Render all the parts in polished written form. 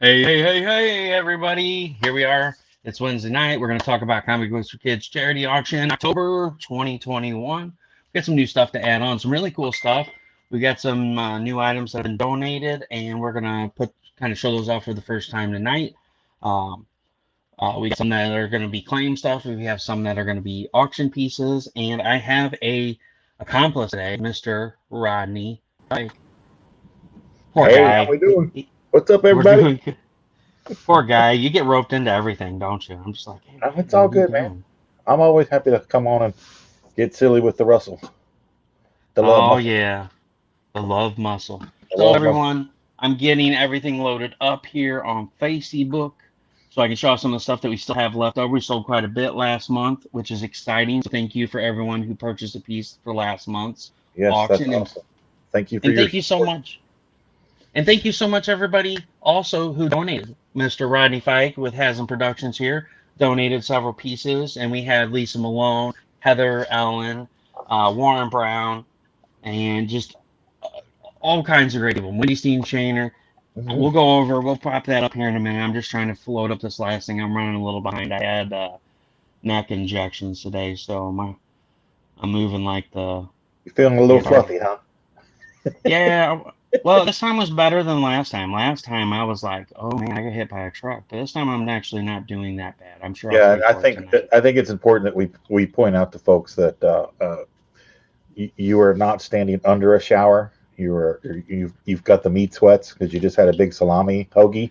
Hey, everybody. Here we are. It's Wednesday night. We're going to talk about Comic Books for Kids Charity Auction, October 2021. We got some new stuff to add on, some really cool stuff. We got some new items that have been donated, and we're going to kind of show those off for the first time tonight. Um, we got some that are going to be claim stuff. We have some that are going to be auction pieces, and I have a accomplice today, Mr. Rodney. Poor Hey, how guy. we doing? What's up, We're everybody? doing Poor guy, you get roped into everything, don't you? I'm just like, hey It's man, all what are you good, man. doing? I'm always happy to come on and get silly with the Russell, the love Oh muscle, yeah, the love muscle. the So love muscle. everyone, I'm getting everything loaded up here on Facebook, so I can show off some of the stuff that we still have left over. We sold quite a bit last month, which is exciting. So thank you for everyone who purchased a piece for last month's Yes, that's auction, awesome. Thank you for and your thank you so support. much. And thank you so much, everybody, also who donated. Mr. Rodney Fike with Hasm Productions here donated several pieces, and we had Lisa Malone, Heather Ellen, Warren Brown, and just all kinds of great people. Wendy Steen Shaner. Hmm. We'll pop that up here in a minute. I'm just trying to float up this last thing. I'm running a little behind. I had neck injections today, so I'm moving like the, You feeling a little you know, fluffy, huh? yeah, well, this time was better than last time. Last time I was like, oh man, I got hit by a truck. But this time I'm actually not doing that bad. I'm sure I'll Yeah, and pay for it tonight. I think it's important that we point out to folks that you are not standing under a shower. You've got the meat sweats because you just had a big salami hoagie,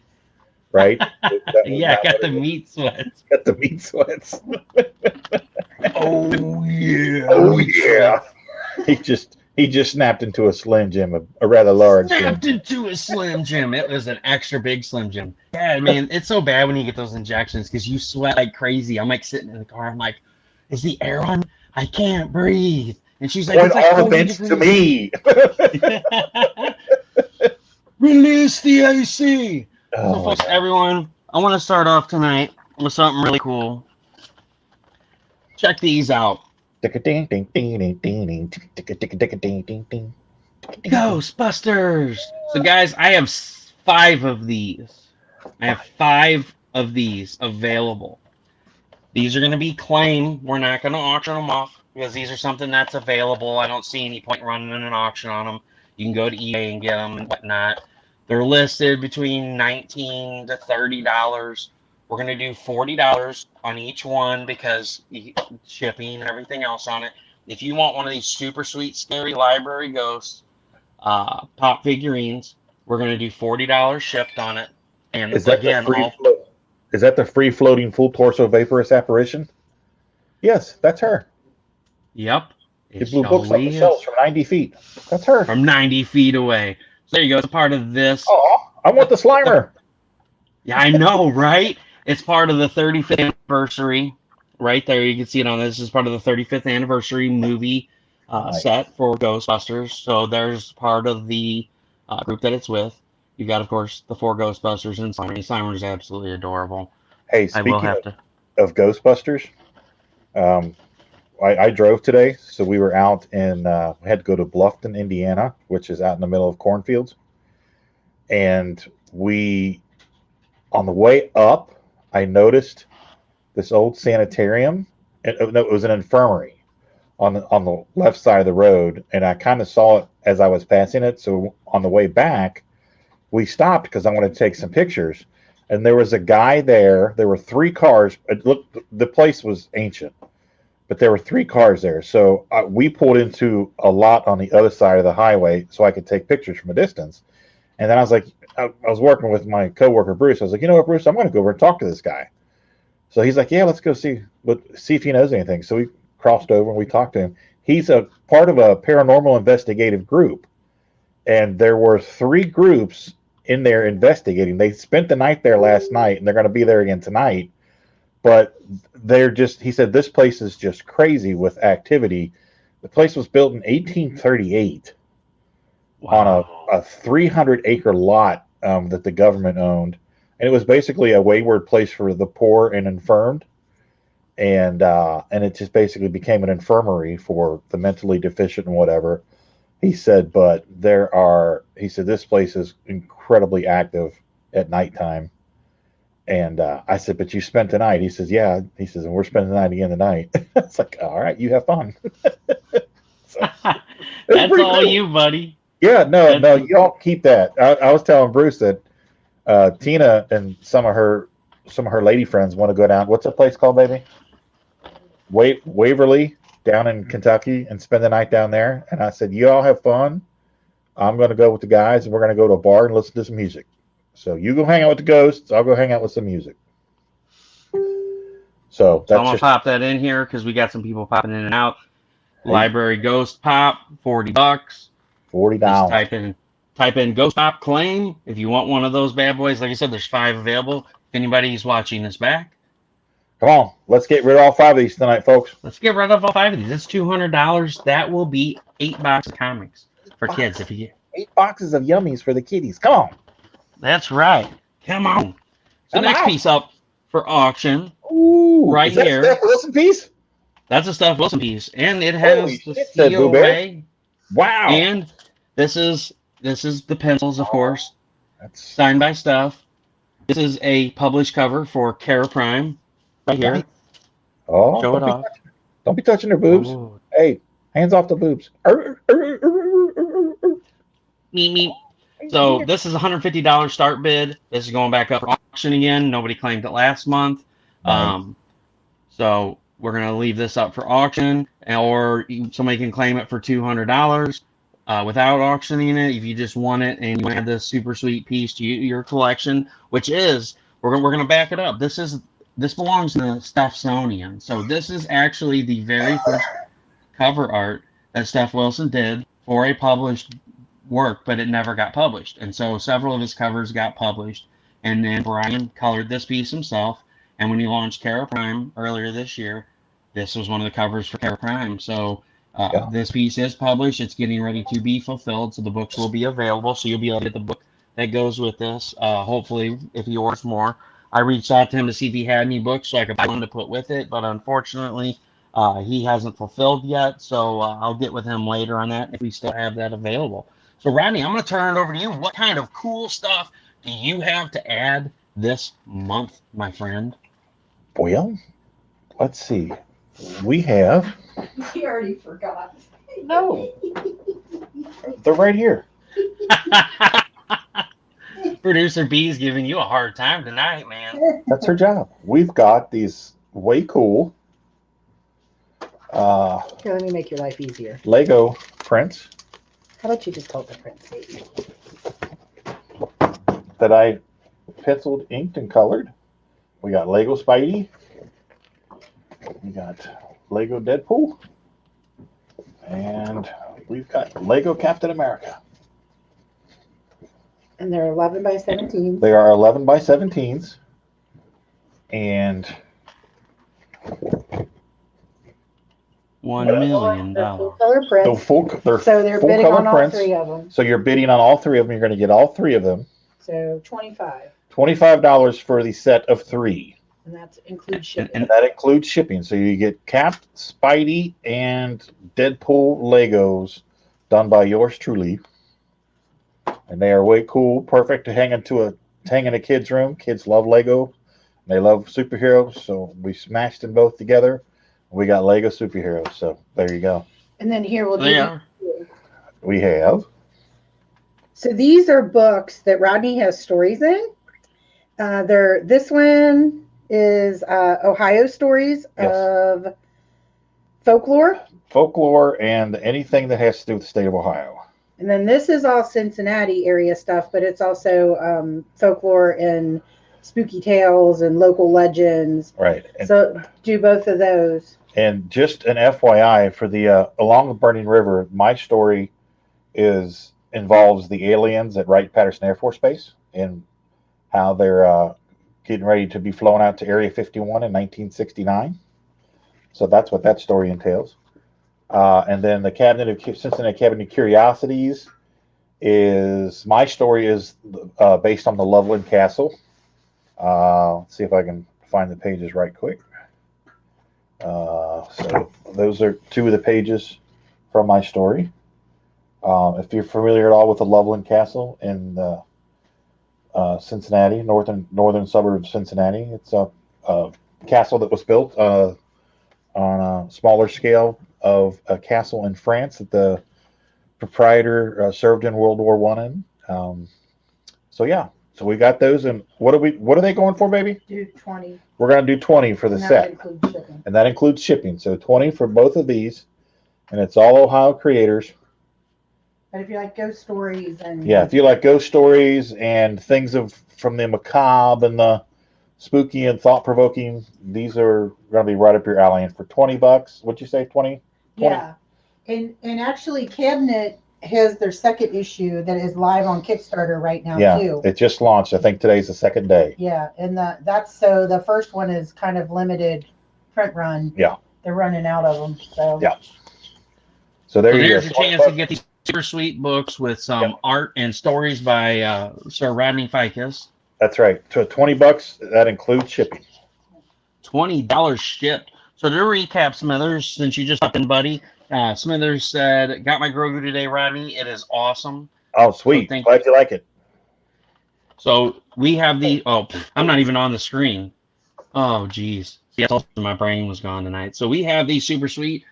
right? That was Yeah, I that got what the it is? meat sweats. Got the meat sweats. Oh yeah, Oh meat yeah. sweats. He just snapped into a Slim Jim, a rather large Slim Snapped Jim. into a Slim Jim. It was an extra big Slim Jim. Yeah, man, it's so bad when you get those injections because you sweat like crazy. I'm like sitting in the car. I'm like, is the air on? I can't breathe. And she's like, Point it's like all 40 vents to degrees. me. Release the AC. So, Oh my folks, god. everyone, I want to start off tonight with something really cool. Check these out. Ghostbusters. So, guys, I have five of these. I have five of these available. These are going to be claim. We're not going to auction them off because these are something that's available. I don't see any point running an auction on them. You can go to eBay and get them and whatnot. They're listed between $19 to $30. We're going to do $40 on each one because shipping and everything else on it. If you want one of these super sweet, scary library ghosts pop figurines, we're going to do $40 shipped on it. And Is that the again, free all float? Is that the free floating full torso vaporous apparition? Yes, that's her. yep, She it blew books off the surely shelves is. from 90 feet. That's her. From 90 feet away. So there you go. It's part of this. Oh, I want the The, Slimer. yeah, I know, right? It's part of the 35th anniversary. Right there, you can see it on this. This is part of the 35th anniversary movie Nice. set for Ghostbusters. So there's part of the group that it's with. You got, of course, the four Ghostbusters and Slimer. Slimer is absolutely adorable. Hey, I will speaking have to. of Ghostbusters, um, I drove today, so we were out in. We had to go to Bluffton, Indiana, which is out in the middle of cornfields, and we on the way up, I noticed this old sanitarium. No, it was an infirmary on the left side of the road, and I kind of saw it as I was passing it. So on the way back, we stopped because I wanted to take some pictures. And there was a guy there. There were three cars. It looked, the place was ancient, but there were three cars there. So we pulled into a lot on the other side of the highway so I could take pictures from a distance. And then I was like, I was working with my coworker Bruce. I was like, you know what, Bruce, I'm going to go over and talk to this guy. So he's like, yeah, let's go see if he knows anything. So we crossed over and we talked to him. He's a part of a paranormal investigative group, and there were three groups in there investigating. They spent the night there last night, and they're going to be there again tonight. But they're just, he said, this place is just crazy with activity. The place was built in 1838 on Wow. a 300-acre lot that the government owned. And it was basically a wayward place for the poor and infirmed. And it just basically became an infirmary for the mentally deficient and whatever. He said, but he said, this place is incredibly active. at nighttime. And I said, "But you spent the night." He says, "Yeah." He says, "And we're spending the night again tonight." It's like, all right, you have fun. So it's That's pretty all cool. you, buddy. Yeah, no, That's no, you don't keep that. I was telling Bruce that Tina and some of her lady friends want to go down. What's that place called, baby? Waverly down in Kentucky and spend the night down there. And I said, "You all have fun. I'm going to go with the guys, and we're going to go to a bar and listen to some music. So you go hang out with the ghosts. I'll go hang out with some music." So So I'm that's gonna just pop that in here because we got some people popping in and out. hey, Library Ghost Pop, $40. $40 Just dollars. type in Ghost Pop claim if you want one of those bad boys. Like I said, there's 5 available. If anybody's watching this back, Come on, let's get rid of all 5 of these tonight, folks. let's get rid of all 5 of these. It's $200. That will be 8 boxes of comics for kids. Box, If you get, 8 boxes of yummies for the kiddies. Come on, that's right. Come on. So come next on. piece up for auction Ooh, right is that here. Steph Wilson piece? That's a Steph Wilson piece, and it Holy has the shit, said Boo Bear. COA. Wow, And this is the pencils, of course, that's signed by Steph. This is a published cover for Kara Prime, right nice. here. Oh, Show it off. don't be touching their boobs. Oh, Hey, hands off the boobs. meep, meep. So this is a $150 start bid. This is going back up for auction again. Nobody claimed it last month. Nice. So we're gonna leave this up for auction, or somebody can claim it for $200 without auctioning it. If you just want it and you want to add this super sweet piece to your collection, which is we're gonna back it up. This belongs to the Smithsonian. So this is actually the very first cover art that Steph Wilson did for a published work, but it never got published. And so several of his covers got published. And then Brian colored this piece himself. And when he launched Kara Prime earlier this year, this was one of the covers for Kara Prime. So Yeah. this piece is published. It's getting ready to be fulfilled. So the books will be available. So you'll be able to get the book that goes with this. Hopefully, if he orders more. I reached out to him to see if he had any books so I could buy one to put with it. But unfortunately, he hasn't fulfilled yet. So I'll get with him later on that if we still have that available. So Rodney, I'm going to turn it over to you. What kind of cool stuff do you have to add this month, my friend? Well, let's see. We have. He already forgot. No. They're right here. Producer B's giving you a hard time tonight, man. That's her job. We've got these way cool Here, let me make your life easier. Lego prints How about you just hold the print, please? that I penciled, inked, and colored. We got Lego Spidey. We got Lego Deadpool. And we've got Lego Captain America. And they're 11 by 17. They are 11 by 17s. And $1 million. They're full color the prints. they're So they're full bidding color on all prints. 3 of them. So you're bidding on all 3 of them. You're going to get all 3 of them. So 25. $25 for the set of 3. And that includes shipping. And that includes shipping. So you get Cap, Spidey, and Deadpool Legos done by yours truly. And they are way cool. Perfect to hang in a kid's room. Kids love Lego. They love superheroes. So we smashed them both together. We got Lego superheroes. So there you go. And then here we'll do. They are. We have. So these are books that Rodney has stories in. This one is Ohio stories Yes. of folklore. Folklore and anything that has to do with the state of Ohio. And then this is all Cincinnati area stuff, but it's also folklore and spooky tales and local legends. Right. And, So do both of those. and just an FYI for the Along the Burning River, my story involves the aliens at Wright-Patterson Air Force Base and how they're getting ready to be flown out to Area 51 in 1969. So that's what that story entails. And then the Cincinnati Cabinet of Curiosities my story is based on the Loveland Castle. Let's see if I can find the pages right quick. So those are 2 of the pages from my story. If you're familiar at all with the Loveland Castle in Cincinnati, northern suburb of Cincinnati. It's a castle that was built on a smaller scale of a castle in France that the proprietor served in World War One in. So yeah, so we got those, and what are they going for, baby? Do 20. We're gonna do 20 for the And that set, includes shipping. and that includes shipping. So 20 for both of these, and it's all Ohio creators. But if you like ghost stories and Yeah, if you like ghost stories and things from the macabre and the spooky and thought provoking, these are gonna be right up your alley. And for $20, what'd you say, 20? yeah, and actually, Cabinet has their second issue that is live on Kickstarter right now Yeah, too. it just launched. I think today's the second day. Yeah, and that's so the first one is kind of limited print run. Yeah, they're running out of them. So yeah. So there's your chance to get these super sweet books with some art and stories by Sir Rodney Ficus. That's right. So $20, that includes shipping. $20 shipped. So to recap, Smithers, since you just popped in, buddy, Smithers said, "Got my Grogu today, Rodney. It is awesome." Oh, sweet. So Glad you like it. So we have the. Oh, I'm not even on the screen. Oh, geez. Yeah, my brain was gone tonight. So we have the super sweet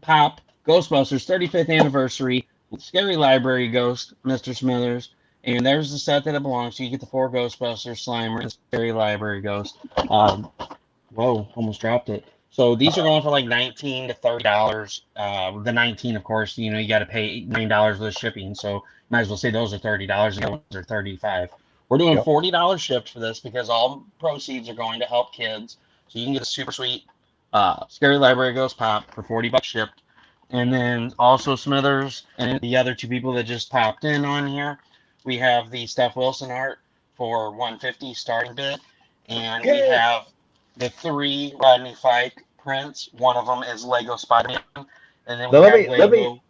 pop Ghostbusters 35th anniversary Scary Library Ghost, Mr. Smithers. And there's the set that it belongs to. You get the 4 Ghostbusters, Slimer, and Scary Library Ghost. Whoa, almost dropped it. So these are going for like $19 to $30. The 19, of course, you got to pay $9 with shipping. So might as well say those are $30 and those are $35. We're doing $40 shipped for this because all proceeds are going to help kids. So you can get a super sweet Scary Library Ghost Pop for $40 shipped. And then also Smithers and the other 2 people that just popped in on here, we have the Steph Wilson art for $150 starting bid. And we have the 3 Rodney Fike prints. One of them is Lego Spider-Man. And then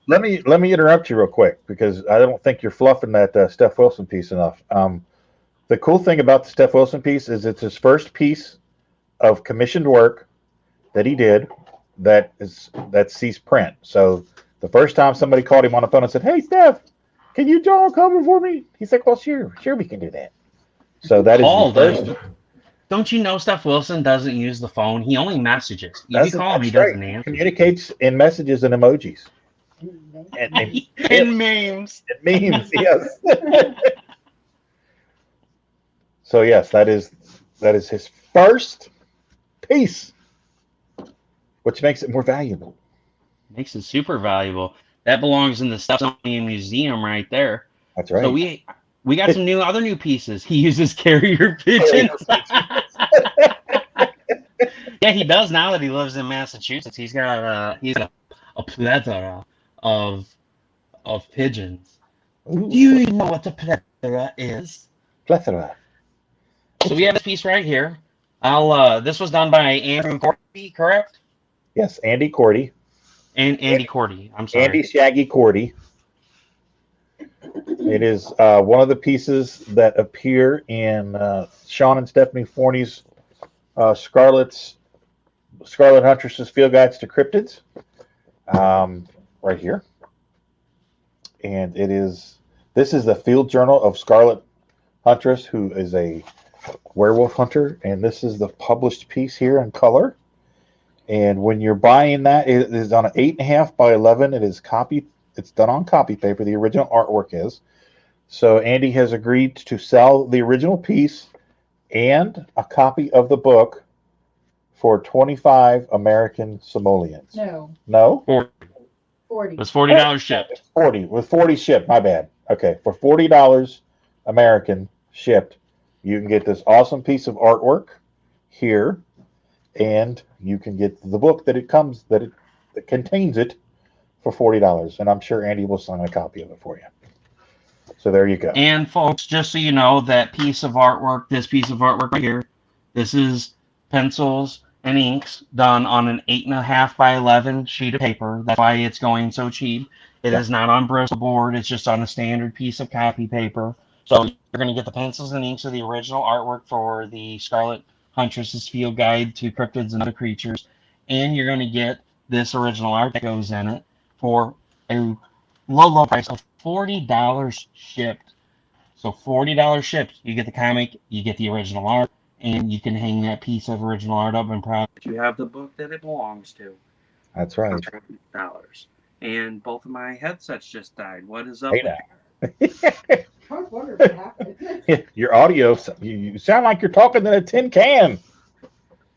let me interrupt you real quick because I don't think you're fluffing that Steph Wilson piece enough. The cool thing about the Steph Wilson piece is it's his first piece of commissioned work that he did that sees print. So the first time somebody called him on the phone and said, "Hey, Steph, can you draw a cover for me?" He's like, "Well, sure, we can do that." So that is the first. Don't you know Steph Wilson doesn't use the phone? He only messages. If you call him, he doesn't answer. Communicates in messages and emojis. And memes. And memes, yes. So yes, that is his first piece, which makes it more valuable. Makes it super valuable. That belongs in the Smithsonian Museum right there. That's right. So we got some other new pieces. He uses carrier pigeons. Yeah, he does now that he lives in Massachusetts. He's got a plethora of pigeons. Ooh. Do you know what a plethora is? Plethora. So we have this piece right here. This was done by Andrew Cordy, correct? Yes, Andy Cordy. And Andy Cordy. I'm sorry. Andy Shaggy Cordy. It is one of the pieces that appear in Sean and Stephanie Forney's Scarlet Huntress's Field Guides to Cryptids, right here. And this is the field journal of Scarlet Huntress, who is a werewolf hunter, and this is the published piece here in color. And when you're buying that, it is on an 8.5 by 11. It is copied. It's done on copy paper. The original artwork is. So Andy has agreed to sell the original piece and a copy of the book for 25 American simoleons. No? 40. It was $40 shipped. 40. With 40 shipped. My bad. Okay. For $40 American shipped, you can get this awesome piece of artwork here, and you can get the book that contains it for $40. And I'm sure Andy will sign a copy of it for you. So there you go. And folks, just so you know, this piece of artwork right here, this is pencils and inks done on an 8.5 by 11 sheet of paper. That's why it's going so cheap. It is not on Bristol board. It's just on a standard piece of copy paper. So you're going to get the pencils and inks of the original artwork for the Scarlet Huntress's Field Guide to Cryptids and Other Creatures. And you're going to get this original art that goes in it for a low price of $40 shipped. So $40 shipped. You get the comic, you get the original art, and you can hang that piece of original art up and proud. You have the book that it belongs to. That's right. $40. And both of my headsets just died. What is up Hey with now. I was wondering what happened. Your audio, you sound like you're talking in a tin can.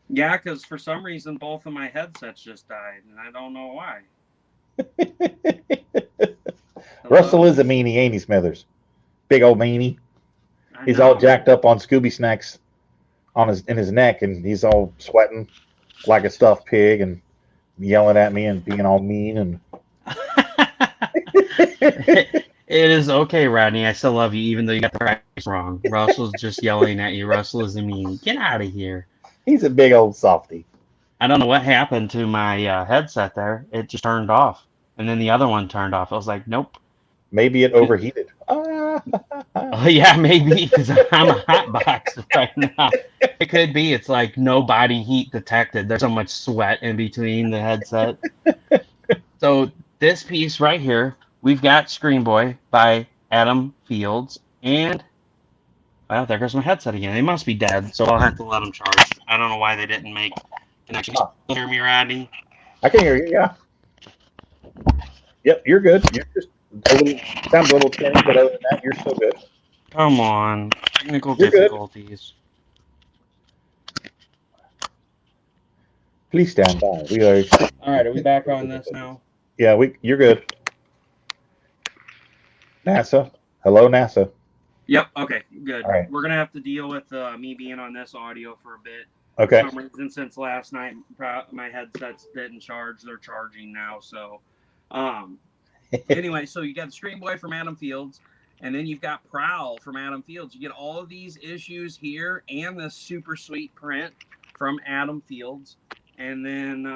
Yeah, because for some reason both of my headsets just died, and I don't know why. Russell is a meanie, ain't he, Smithers? Big old meanie. He's all jacked up on Scooby snacks in his neck, and he's all sweating like a stuffed pig and yelling at me and being all mean and. It is okay, Rodney. I still love you, even though you got the price wrong. Russell's just yelling at you. Russell is a meanie. Get out of here. He's a big old softy. I don't know what happened to my headset there. It just turned off, and then the other one turned off. I was like, nope. Maybe it overheated. Oh yeah, maybe because I'm a hot box right now. It could be. It's like no body heat detected. There's so much sweat in between the headset. So this piece right here, we've got Screen Boy by Adam Fields, and well, there goes my headset again. It must be dead, so I'll have to let them charge. I don't know why they didn't make connections. Can you hear me, Rodney? I can hear you. Yeah. Yep, you're good. You're just sounds a little tinny, but other than that, you're still good. Come on, technical You're difficulties. Good. Please stand by. We are. All right, are we back on this now? Yeah, you're good. NASA. Hello, NASA. Yep. Okay. Good. All right. We're gonna have to deal with me being on this audio for a bit. Okay. For some reason, since last night, my headsets didn't charge. They're charging now. So, anyway, so you got the Screen Boy from Adam Fields, and then you've got Prowl from Adam Fields. You get all of these issues here and this super sweet print from Adam Fields, and then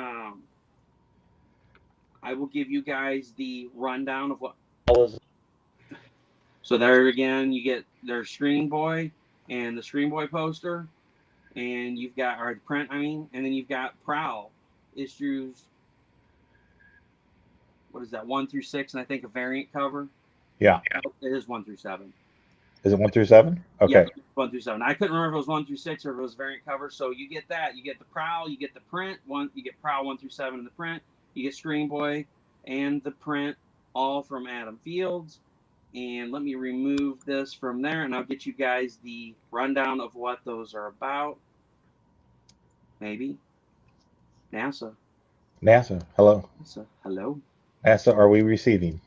I will give you guys the rundown of what all is. So there again, you get their Screen Boy and the Screen Boy poster, and you've got our print. And then you've got Prowl issues. What is that? 1 through 6, and I think a variant cover. Yeah. It is 1 through 7. Is it 1 through 7? Okay. Yeah, 1 through 7. I couldn't remember if it was 1 through 6 or if it was variant cover. So you get that. You get the Prowl. You get the print. You get Prowl 1 through 7 in the print. You get Screen Boy and the print, all from Adam Fields. And let me remove this from there, and I'll get you guys the rundown of what those are about. Maybe. NASA. Hello. NASA, hello. NASA, are we receiving?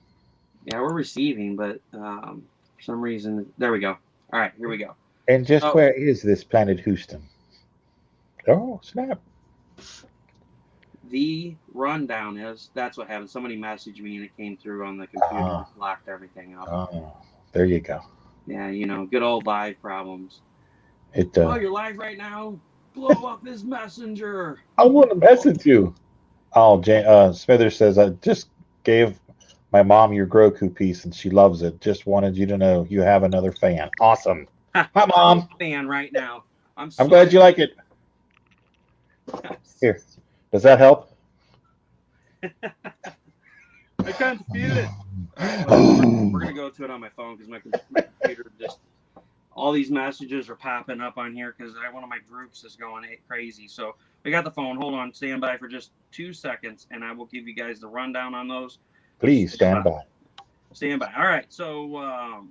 Yeah, we're receiving, but for some reason, there we go. All right, here we go. And just where is this planet Houston? Oh, snap. The rundown is, that's what happened. Somebody messaged me and it came through on the computer and locked everything up. Oh, there you go. Yeah, good old live problems. Oh, you're live right now? Blow up this messenger. I want to message you. Oh, Smithers says, I just gave my mom your Grogu piece and she loves it. Just wanted you to know you have another fan. Awesome. Hi, Mom. I'm a fan right now. I'm glad you like it. Here. Does that help? I can't feel it. We're going to go to it on my phone because my computer just, all these messages are popping up on here because one of my groups is going crazy. So we got the phone. Hold on. Stand by for just 2 seconds, and I will give you guys the rundown on those. Please stand by. Stand by. All right. So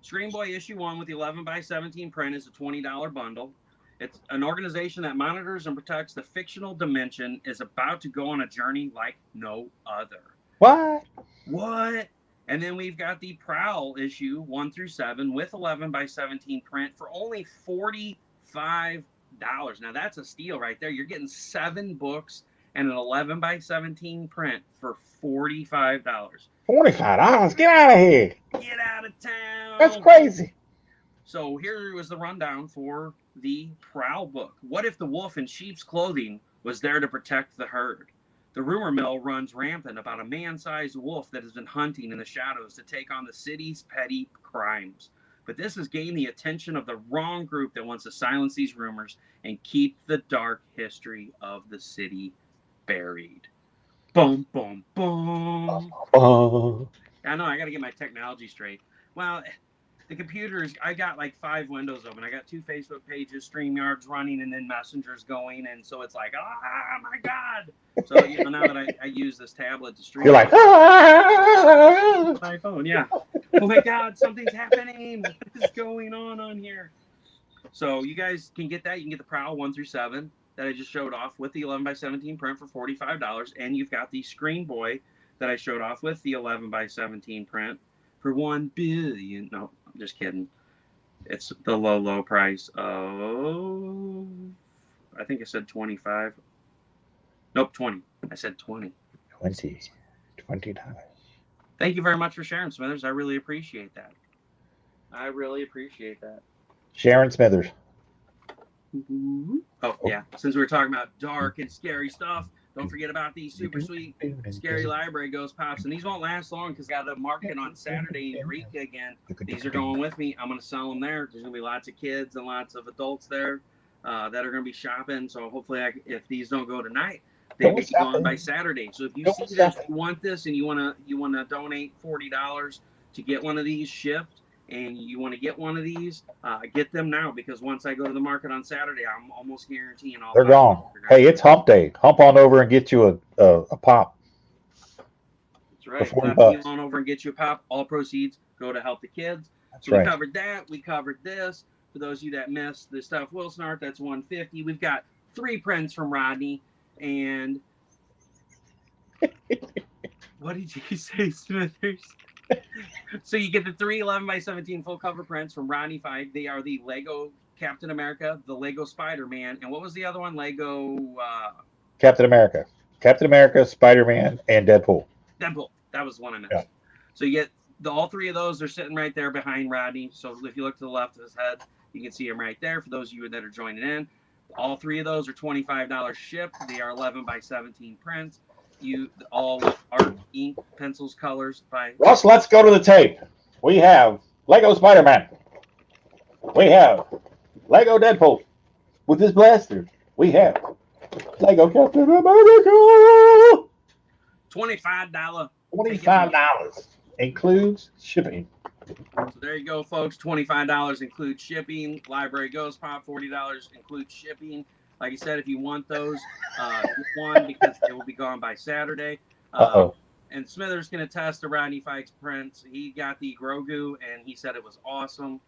Screen Boy issue 1 with the 11x17 print is a $20 bundle. It's an organization that monitors and protects the fictional dimension is about to go on a journey like no other. What? And then we've got the Prowl issue 1 through 7 with 11x17 print for only $45. Now that's a steal right there. You're getting 7 books and an 11x17 print for $45. $45? Get out of here. Get out of town. That's crazy. So here was the rundown for the Prowl book. What if the wolf in sheep's clothing was there to protect the herd? The rumor mill runs rampant about a man-sized wolf that has been hunting in the shadows to take on the city's petty crimes. But this has gained the attention of the wrong group that wants to silence these rumors and keep the dark history of the city buried. Boom, boom, boom. I know, I got to get my technology straight. Well, the computers, I got like 5 windows open. I got 2 Facebook pages, StreamYard's running, and then Messenger's going. And so it's like, oh my God. So, now that I use this tablet to stream. You're like, my phone, yeah. Oh my God, something's happening. What is going on here? So you guys can get that. You can get the Prowl 1 through 7 that I just showed off with the 11x17 print for $45. And you've got the Screen Boy that I showed off with the 11x17 print for $1 billion. No, I'm just kidding. It's the low price of, I think I said 25. Nope, 20. I said 20. $20. Thank you very much for sharing, Smithers. I really appreciate that. Sharon Smithers. Oh, yeah. Since we were talking about dark and scary stuff, don't forget about these super sweet Scary Library Ghost Pops. And these won't last long because I got a market on Saturday in Eureka again. These are going with me. I'm going to sell them there. There's going to be lots of kids and lots of adults there that are going to be shopping. So hopefully, if these don't go tonight, they will be gone by Saturday. So if you see this, you want this, and you want to donate $40 to get one of these shipped, and you want to get one of these, get them now, because once I go to the market on Saturday, I'm almost guaranteeing all. They're gone. Hey, it's hump day. Hump on over and get you a pop. That's right. $40. On over and get you a pop. All proceeds go to help the kids. That's so right. We covered that. We covered this. For those of you that missed the stuff, Wilson art, that's $150. We've got 3 prints from Rodney. And what did you say, Smithers? So you get the 3 11x17 full cover prints from Rodney 5. They are the Lego Captain America, the Lego Spider-Man, and what was the other one? Lego Captain America, Spider-Man, and Deadpool. That was the one I missed. Yeah. So you get all 3 of those. They're sitting right there behind Rodney. So if you look to the left of his head, you can see them right there. For those of you that are joining in, all 3 of those are $25 shipped. They are 11x17 prints. All with art, ink, pencils, colors by Russ. Let's go to the tape. We have Lego Spider-Man. We have Lego Deadpool with his blaster. We have Lego Captain America. $25. $25 includes shipping. So there you go, folks. $25 includes shipping. Library Ghost Pop, $40 includes shipping. Like I said, if you want those, get one because they will be gone by Saturday. And Smithers can attest to Rodney Fike's prints. He got the Grogu, and he said it was awesome.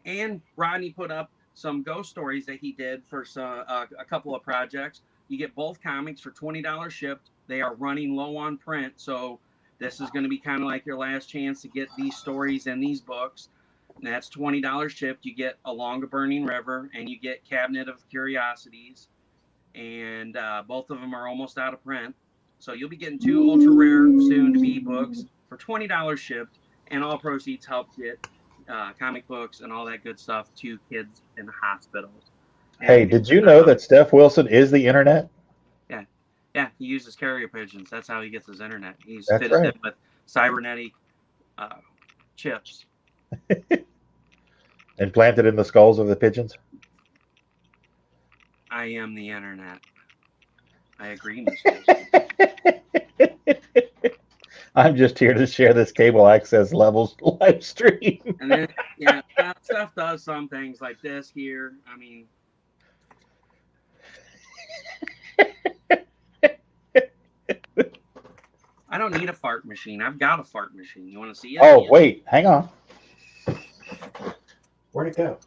And Rodney put up some ghost stories that he did for a couple of projects. You get both comics for $20 shipped. They are running low on print, so this is going to be kind of like your last chance to get these stories and these books. And that's $20 shipped. You get Along a Burning River, and you get Cabinet of Curiosities. And both of them are almost out of print. So you'll be getting 2 ultra rare, soon-to-be books for $20 shipped, and all proceeds help get comic books and all that good stuff to kids in hospitals. Hey, did you know that Steph Wilson is the internet? Yeah, he uses carrier pigeons. That's how he gets his internet. He's That's fitted right. them with cybernetic chips. Implanted in the skulls of the pigeons? I am the internet. I agree, Mr. I'm just here to share this cable access levels live stream. And then, stuff does some things like this here. I mean, I don't need a fart machine. I've got a fart machine. You want to see it? Oh, wait. Hang on. Where'd it go?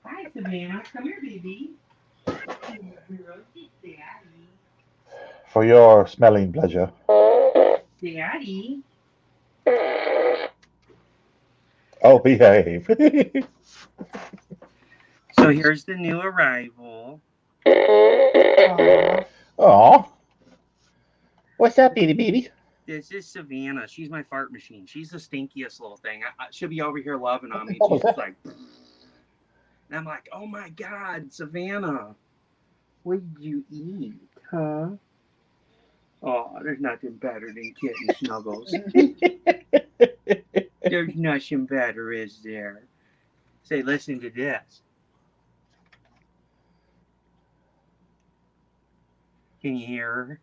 Hi, Savannah. Come here, baby. For your smelling pleasure. Daddy. Oh, behave. So here's the new arrival. Oh. What's up, baby? This is Savannah. She's my fart machine. She's the stinkiest little thing. She'll be over here loving on me. She's just like, and I'm like, oh my God, Savannah, what did you eat, huh? Oh, there's nothing better than kitten snuggles. There's nothing better, is there? Say, listen to this. Can you hear her?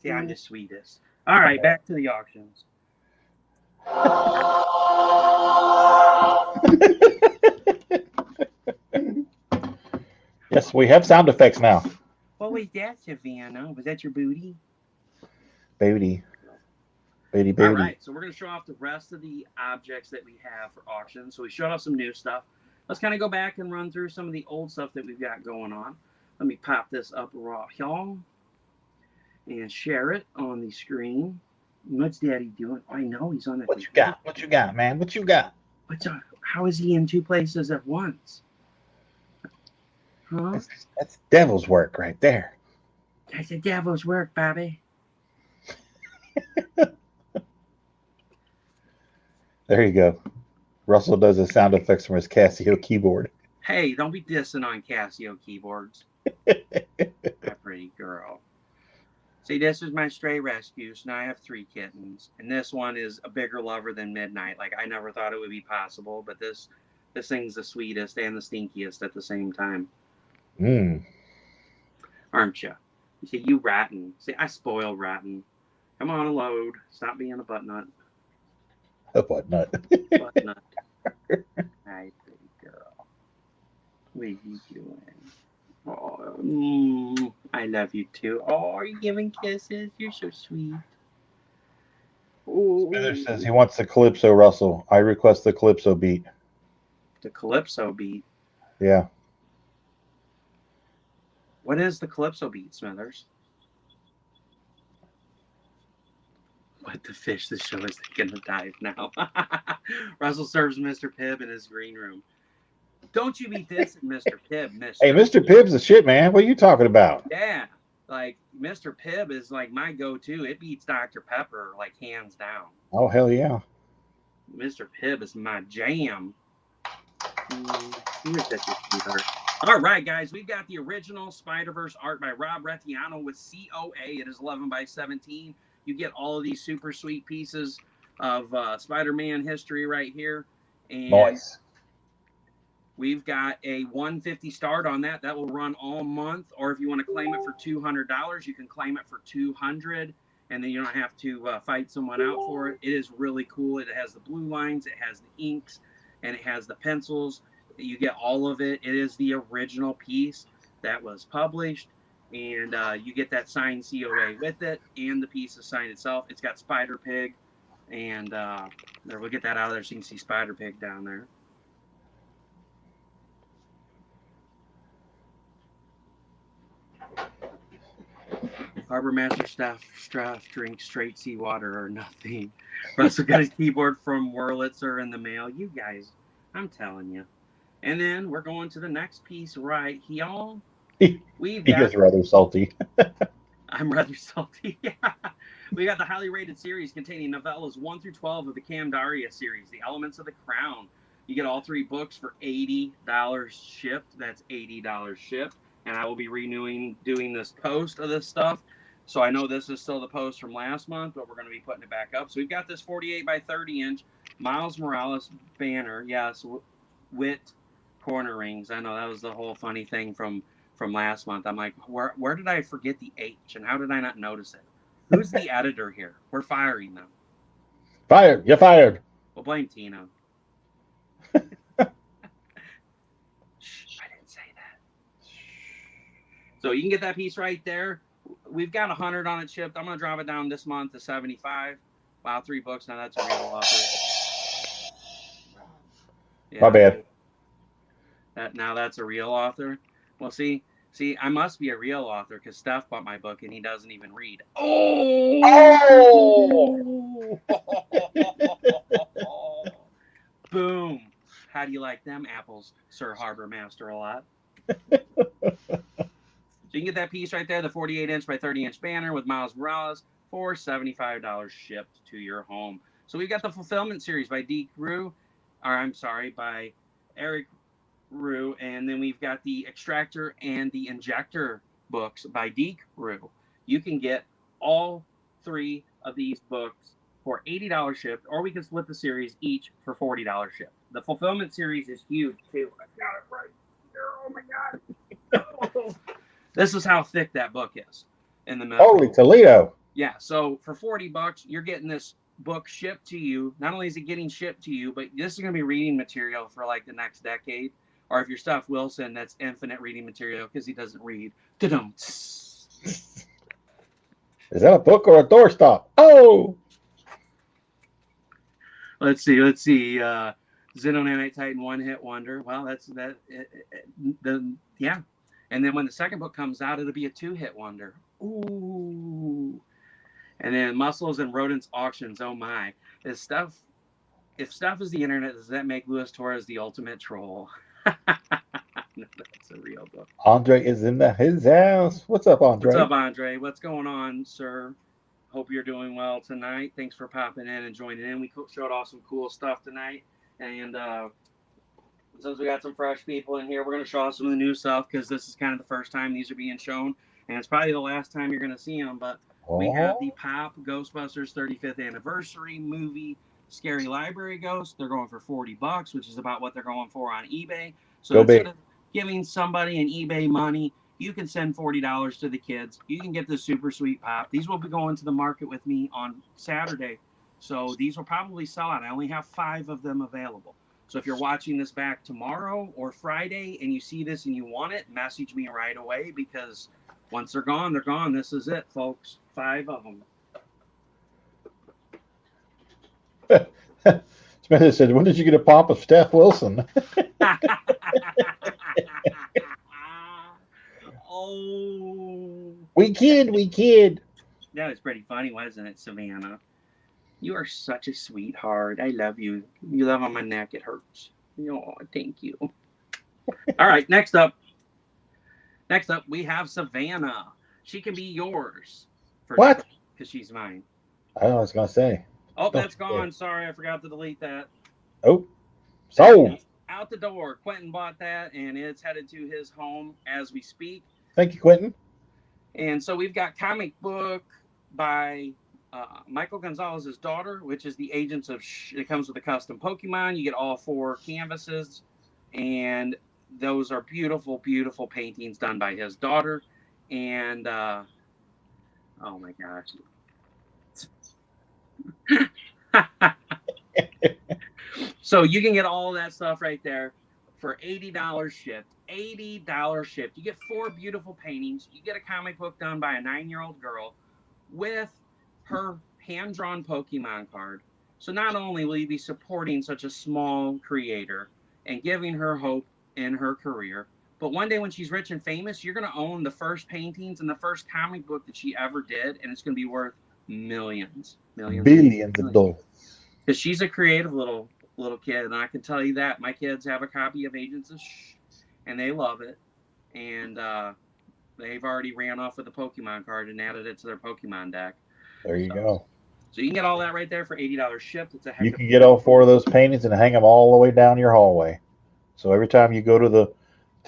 See, I'm the sweetest. All right, back to the auctions. Yes, we have sound effects now. What was that, Savannah? Was that your booty? Booty. Booty, All booty. right, so we're going to show off the rest of the objects that we have for auction. So we showed off some new stuff. Let's kind of go back and run through some of the old stuff that we've got going on. Let me pop this up raw here and share it on the screen. What's Daddy doing? I know he's on the. What you got? What you got, man? What you got? What's on? How is he in two places at once? Huh? That's devil's work right there. That's the devil's work, Bobby. There you go. Russell does the sound effects from his Casio keyboard. Hey, don't be dissing on Casio keyboards. That pretty girl. See, this is my stray rescue. So now I have 3 kittens. And this one is a bigger lover than Midnight. Like, I never thought it would be possible. But this thing's the sweetest and the stinkiest at the same time. Aren't you? You see, you rotten. See, I spoil rotten. Come on, load. Stop being a butt nut. A butt nut. Butt nut. Hi, pretty girl. What are you doing? Oh, I love you too. Oh, are you giving kisses? You're so sweet. Smithers says he wants the Calypso, Russell. I request the Calypso beat. The Calypso beat? Yeah. What is the Calypso beat, Smithers? What the fish? The show is taking a dive now. Russell serves Mr. Pibb in his green room. Don't you be dissing Mr. Pibb, Mister. Hey, Mr. Pibb's the shit, man. What are you talking about? Yeah. Like, Mr. Pibb is like my go-to. It beats Dr. Pepper, like, hands down. Oh, hell yeah. Mr. Pibb is my jam. All right, guys. We've got the original Spider-Verse art by Rob Rethiano with COA. It is 11 by 17. You get all of these super sweet pieces of Spider-Man history right here. And nice. We've got a $150 start on that. That will run all month. Or if you want to claim it for $200, you can claim it for $200, and then you don't have to fight someone out for it. It is really cool. It has the blue lines, it has the inks, and it has the pencils. You get all of it. It is the original piece that was published, and you get that signed COA with it, and the piece is signed itself. It's got Spider Pig, and there, we'll get that out of there so you can see Spider Pig down there. Harbor Master staff drinks straight seawater or nothing. Russell got his keyboard from Wurlitzer in the mail. You guys, I'm telling you. And then we're going to the next piece right here. He gets rather salty. I'm rather salty. Yeah. We got the highly rated series containing novellas 1 through 12 of the Cam Daria series, The Elements of the Crown. You get all 3 books for $80 shipped. That's $80 shipped. And I will be doing this post of this stuff. So I know this is still the post from last month, but we're going to be putting it back up. So we've got this 48 by 30 inch Miles Morales banner. Yes, with corner rings. I know that was the whole funny thing from last month. I'm like, where did I forget the H, and how did I not notice it? Who's the editor here? We're firing them. Fired. You're fired. We'll blame Tina. So you can get that piece right there. We've got 100 on it shipped. I'm going to drop it down this month to 75. Wow, 3 books. Now that's a real author. Yeah, my bad. Now that's a real author. Well, see, I must be a real author because Steph bought my book and he doesn't even read. Oh! Boom. How do you like them apples, Sir Harbor Master a lot? So you can get that piece right there, the 48 inch by 30 inch banner with Miles Morales for $75 shipped to your home. So we've got the Fulfillment series by by Eric Rue, and then we've got the Extractor and the Injector books by Deke Rue. You can get all 3 of these books for $80 shipped, or we can split the series each for $40 shipped. The Fulfillment series is huge too. I got it right here. Oh my God. This is how thick that book is in the middle. Holy Toledo. Yeah, so for $40, you're getting this book shipped to you. Not only is it getting shipped to you, but this is going to be reading material for like the next decade. Or if you're Steph Wilson, that's infinite reading material because he doesn't read. Da-dum. Is that a book or a doorstop? Oh! Let's see. Xeno Nanite Titan one hit wonder. Well, that's that. Yeah. And then when the second book comes out, it'll be a 2-hit wonder. Ooh. And then Muscles and Rodents Auctions. Oh my. If stuff is the internet, does that make Luis Torres the ultimate troll? No, that's a real book. Andre is in his house. What's up, Andre? What's up, Andre? What's going on, sir? Hope you're doing well tonight. Thanks for popping in and joining in. We showed off some cool stuff tonight. And since we got some fresh people in here, we're going to show off some of the new stuff because this is kind of the first time these are being shown. And it's probably the last time you're going to see them. But we have the Pop Ghostbusters 35th Anniversary movie Scary Library Ghost. They're going for $40, which is about what they're going for on eBay. So instead of giving somebody an eBay money, you can send $40 to the kids. You can get this super sweet pop. These will be going to the market with me on Saturday. So these will probably sell out. I only have 5 of them available. So if you're watching this back tomorrow or Friday and you see this and you want it, message me right away because once they're gone, they're gone. This is it, folks. 5 of them. Smith said, when did you get a pop of Steph Wilson? Oh. We kid. That was pretty funny, wasn't it, Savannah? You are such a sweetheart. I love you. You love on my neck. It hurts. Oh, thank you. All right, next up, we have Savannah. She can be yours. What? Because she's mine. I was going to say. Oh, that's gone. Sorry, I forgot to delete that. Oh, sold. Out the door. Quentin bought that, and it's headed to his home as we speak. Thank you, Quentin. And so we've got comic book by Michael Gonzalez's daughter, which is the Agents of it comes with a custom Pokemon. You get all 4 canvases, and those are beautiful, beautiful paintings done by his daughter. And oh my gosh. So you can get all of that stuff right there for $80 shipped. $80 shipped. You get 4 beautiful paintings. You get a comic book done by a 9-year-old girl with her hand-drawn Pokemon card. So not only will you be supporting such a small creator and giving her hope in her career, but one day when she's rich and famous, you're going to own the first paintings and the first comic book that she ever did, and it's going to be worth billions of dollars. Because she's a creative little kid, and I can tell you that my kids have a copy of Agents of and they love it, and they've already ran off with the Pokemon card and added it to their Pokemon deck. There you go. So you can get all that right there for $80 shipped. It's you can get all 4 of those paintings and hang them all the way down your hallway. So every time you go to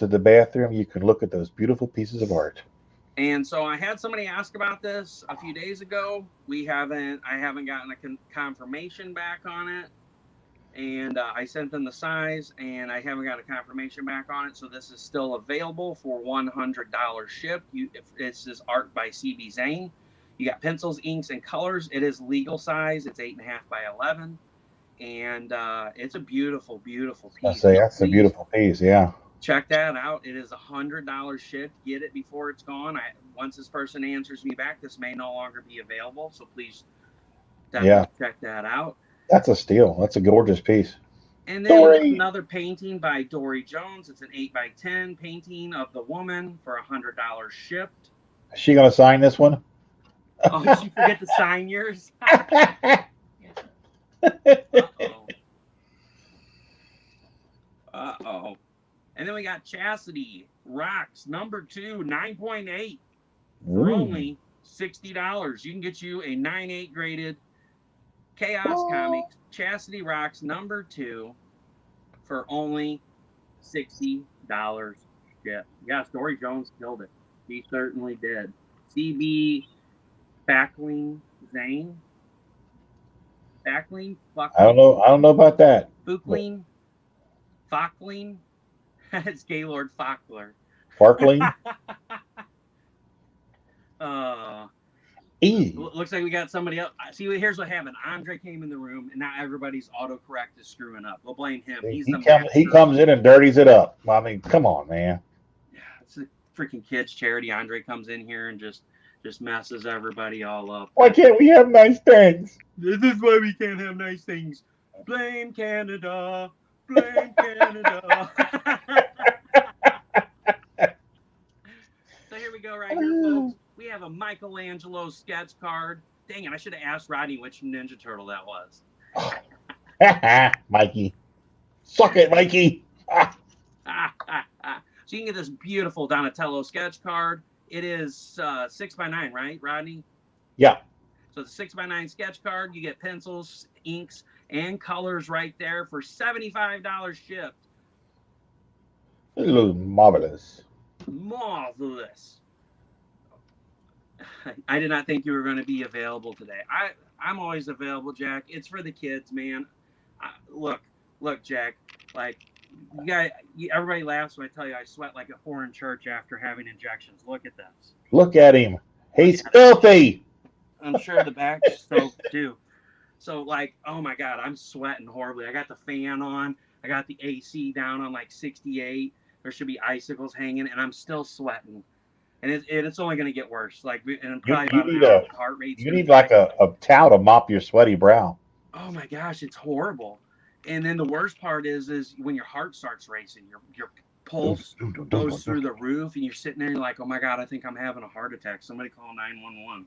the bathroom, you can look at those beautiful pieces of art. And so I had somebody ask about this a few days ago. I haven't gotten a confirmation back on it. And I sent them the size, and I haven't got a confirmation back on it. So this is still available for $100 shipped. This is art by CB Zane. You got pencils, inks, and colors. It is legal size. It's 8.5 by 11, and it's a beautiful, beautiful piece. I say that's a beautiful piece. Yeah. Check that out. It is $100 shipped. Get it before it's gone. Once this person answers me back, this may no longer be available. So please definitely check that out. That's a steal. That's a gorgeous piece. And then another painting by Dory Jones. It's an 8 by 10 painting of the woman for $100 shipped. Is she going to sign this one? Oh, did you forget to sign yours? Uh-oh. Uh-oh. And then we got Chastity Rocks number 2, 9.8 for only $60. You can get you a 9.8 graded Chaos Comics Chastity Rocks number 2 for only $60. Yeah, Dory Jones killed it. He certainly did. CB Fackling Zane. Fackling? I don't know about that. Fookling? Fockling? It's Gaylord Fockler. Farkling? Looks like we got somebody else. See, here's what happened. Andre came in the room, and now everybody's autocorrect is screwing up. We'll blame him. He comes in and dirties it up. I mean, come on, man. Yeah, it's a freaking kids charity. Andre comes in here and just messes everybody all up. Why can't we have nice things? This is why we can't have nice things. Blame Canada. Blame Canada. So here we go right here, folks. We have a Michelangelo sketch card. Dang it, I should have asked Rodney which Ninja Turtle that was. Mikey. Suck it, Mikey. So you can get this beautiful Donatello sketch card. It is 6x9, right, Rodney? Yeah. So the 6x9 sketch card, you get pencils, inks, and colors right there for $75 shipped. It looks marvelous. Marvelous. I did not think you were going to be available today. I'm always available, Jack. It's for the kids, man. Look, Jack. Like, everybody laughs when I tell you I sweat like a whore in church after having injections. Look at this. Look at him. He's filthy. I'm sure the back's soaked too. So, like, oh my God, I'm sweating horribly. I got the fan on. I got the AC down on like 68. There should be icicles hanging, and I'm still sweating. And it's only going to get worse. Like, and probably heart rate. You need like a towel to mop your sweaty brow. Oh my gosh, it's horrible. And then the worst part is when your heart starts racing, your pulse goes through the roof, and you're sitting there, and you're like, oh my God, I think I'm having a heart attack. Somebody call 911.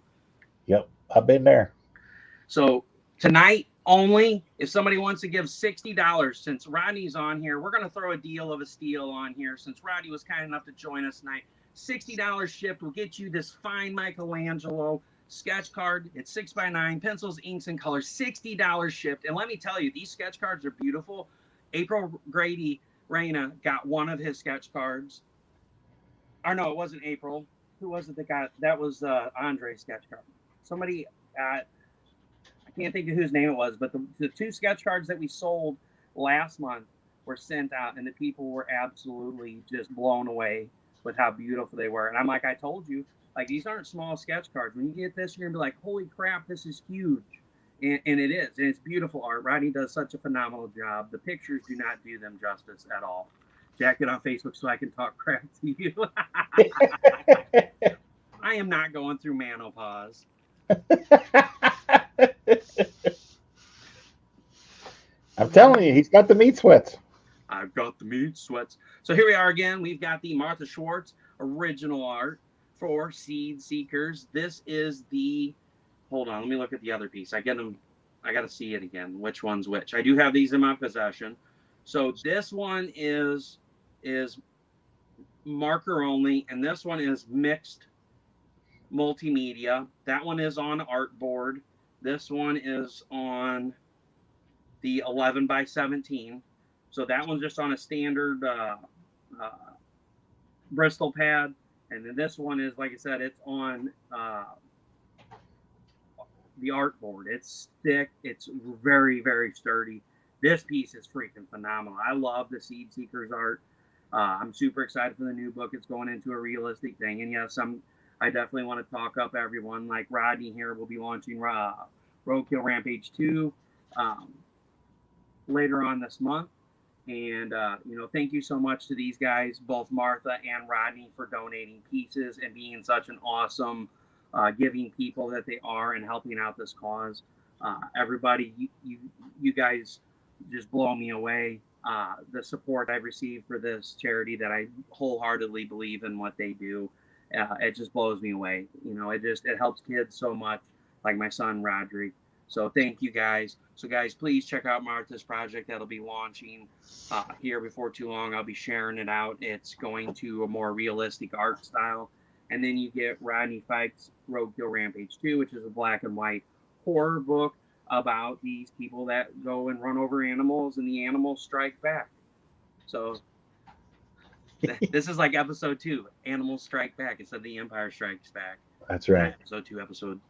Yep, I've been there. So tonight only, if somebody wants to give $60, since Rodney's on here, we're going to throw a deal of a steal on here. Since Rodney was kind enough to join us tonight, $60 shipped will get you this fine Michelangelo sketch card. It's 6x9, pencils, inks, and colors. $60 shipped. And let me tell you, these sketch cards are beautiful. April Grady Reyna got one of his sketch cards. Or no, it wasn't April. Who was it that got? That was Andre's sketch card. Somebody I can't think of whose name it was, but the two sketch cards that we sold last month were sent out, and the people were absolutely just blown away with how beautiful they were. And I'm like, I told you, like, these aren't small sketch cards. When you get this, you're gonna be like, holy crap, this is huge. And it is, and it's beautiful art. Rodney does such a phenomenal job. The pictures do not do them justice at all. Jack, get on Facebook so I can talk crap to you. I am not going through menopause. I'm telling you, he's got the meat sweats. I've got the meat sweats. So here we are again. We've got the Martha Schwartz original art for Seed Seekers. This is the, hold on, let me look at the other piece. I got to see it again. Which one's which? I do have these in my possession. So this one is marker only, and this one is mixed multimedia. That one is on artboard. This one is on the 11x17. So that one's just on a standard Bristol pad. And then this one is, like I said, it's on the artboard. It's thick. It's very, very sturdy. This piece is freaking phenomenal. I love the Seed Seekers art. I'm super excited for the new book. It's going into a realistic thing. And yes, I definitely want to talk up everyone. Like Rodney here will be launching Roadkill Rampage 2 later on this month. And, thank you so much to these guys, both Martha and Rodney, for donating pieces and being such an awesome giving people that they are and helping out this cause. Everybody, you guys just blow me away. The support I've received for this charity that I wholeheartedly believe in what they do. It just blows me away. It helps kids so much, like my son, Roderick. So thank you guys. So guys, please check out Martha's project. That'll be launching here before too long. I'll be sharing it out. It's going to a more realistic art style. And then you get Rodney Fike's Roadkill Rampage 2, which is a black and white horror book about these people that go and run over animals, and the animals strike back. So this is like episode 2, Animals Strike Back, instead of The Empire Strikes Back. That's right. Episode 2, episode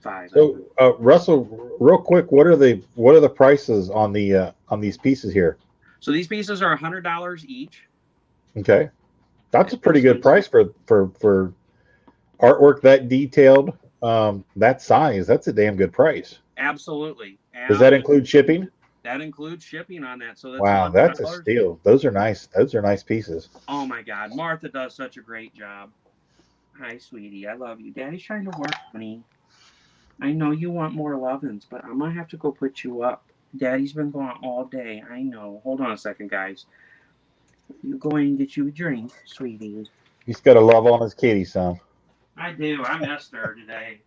5. So, Russell, real quick, what are the prices on these pieces here? So these pieces are $100 each. Okay, that's a pretty good price for artwork that detailed, that size, that's a damn good price. Absolutely. Does that include shipping? That includes shipping on that. So that's Wow, that's a steal. Those are nice. Those are nice pieces. Oh my God, Martha does such a great job. Hi, sweetie. I love you. Daddy's trying to work, honey. I know you want more lovin's, but I'm gonna have to go put you up. Daddy's been gone all day. I know. Hold on a second, guys. You go in and get you a drink, sweetie. He's got a love on his kitty, son. I do. I missed her today.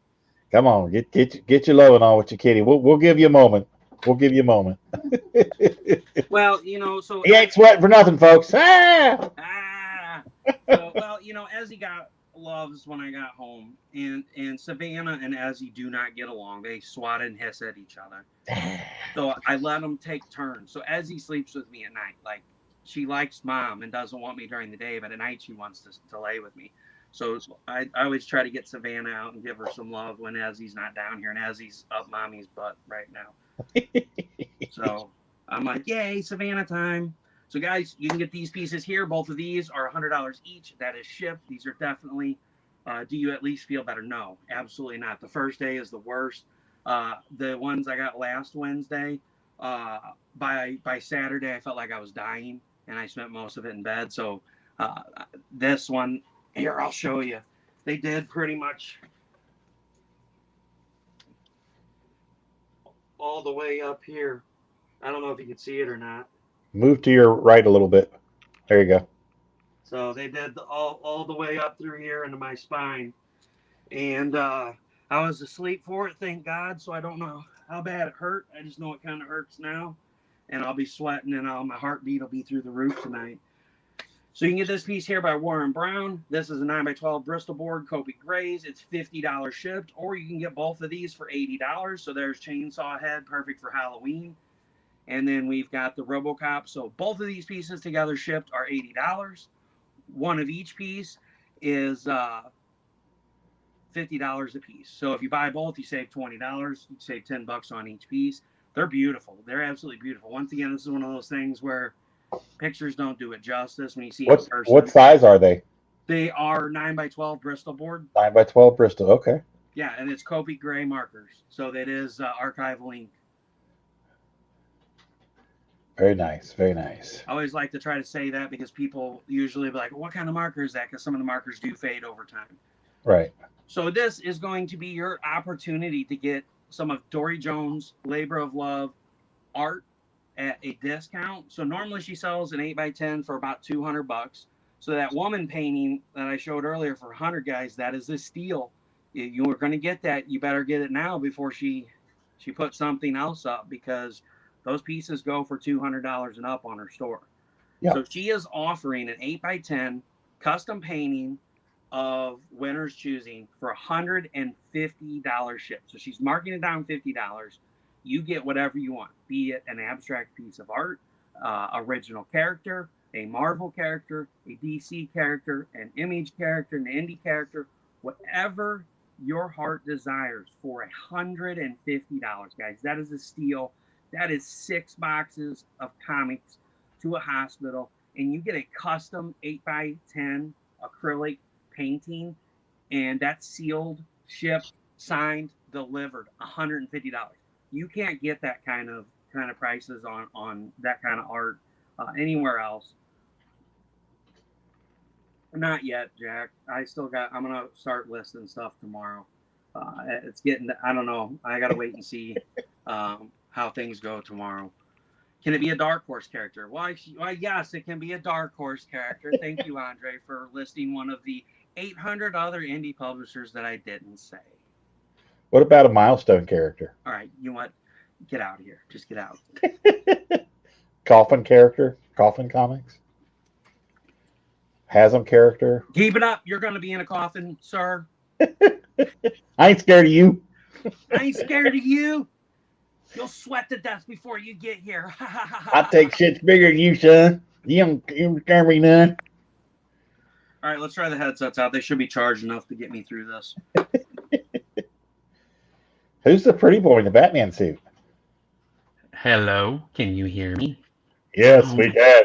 Come on, get your loving on with your kitty. We'll give you a moment. We'll give you a moment. Well, so he ain't sweating for nothing, folks. So, well, Ezzy got loves when I got home, and Savannah and Ezzy do not get along. They swat and hiss at each other. So I let them take turns. So Ezzy sleeps with me at night. Like, she likes mom and doesn't want me during the day, but at night she wants to lay with me. So I always try to get Savannah out and give her some love when Ezzy's not down here, and Ezzy's up mommy's butt right now. So I'm like, yay, Savannah time. So guys, you can get these pieces here. Both of these are $100 each. That is shipped. These are definitely, do you at least feel better? No, absolutely not. The first day is the worst. The ones I got last Wednesday, by Saturday, I felt like I was dying, and I spent most of it in bed. So this one, here, I'll show you. They did pretty much all the way up here. I don't know if you can see it or not. Move to your right a little bit. There you go. So they did all the way up through here into my spine. And I was asleep for it, thank God. So I don't know how bad it hurt. I just know it kind of hurts now. And I'll be sweating, and my heartbeat will be through the roof tonight. So you can get this piece here by Warren Brown. This is a 9x12 Bristol board, Copic Grays. It's $50 shipped. Or you can get both of these for $80. So there's Chainsaw Head, perfect for Halloween. And then we've got the RoboCop. So both of these pieces together shipped are $80. One of each piece is $50 a piece. So if you buy both, you save $20. You save $10 on each piece. They're beautiful. They're absolutely beautiful. Once again, this is one of those things where pictures don't do it justice when you see it in person. What size are they? They are 9x12 Bristol board. 9x12 Bristol. Okay. Yeah, and it's Copic Gray markers. So that is archival ink. Very nice. Very nice. I always like to try to say that because people usually be like, what kind of marker is that? Because some of the markers do fade over time. Right. So this is going to be your opportunity to get some of Dory Jones' Labor of Love art at a discount. So normally she sells an 8x10 for about $200. So that woman painting that I showed earlier for 100, guys, that is a steal. You are going to get that. You better get it now before she puts something else up, because those pieces go for $200 and up on her store. Yep. So she is offering an 8x10 custom painting of winner's choosing for $150 ship. So she's marking it down $50. You get whatever you want, be it an abstract piece of art, original character, a Marvel character, a DC character, an Image character, an indie character, whatever your heart desires for $150, guys. That is a steal. That is 6 boxes of comics to a hospital, and you get a custom 8x10 acrylic painting, and that's sealed, shipped, signed, delivered, $150. You can't get that kind of prices on that kind of art anywhere else. Not yet, Jack. I'm gonna start listing stuff tomorrow. It's getting, I don't know. I gotta wait and see how things go tomorrow. Can it be a Dark Horse character? Why, yes, it can be a Dark Horse character. Thank you, Andre, for listing one of the 800 other indie publishers that I didn't say. What about a milestone character? All right, you know what? Get out of here. Just get out. Coffin character? Coffin comics? Hasm character? Keep it up. You're going to be in a coffin, sir. I ain't scared of you. I ain't scared of you. You'll sweat to death before you get here. I take shits bigger than you, son. You don't scare me none. All right, let's try the headsets out. They should be charged enough to get me through this. Who's the pretty boy in the Batman suit? Hello, can you hear me? Yes, we can.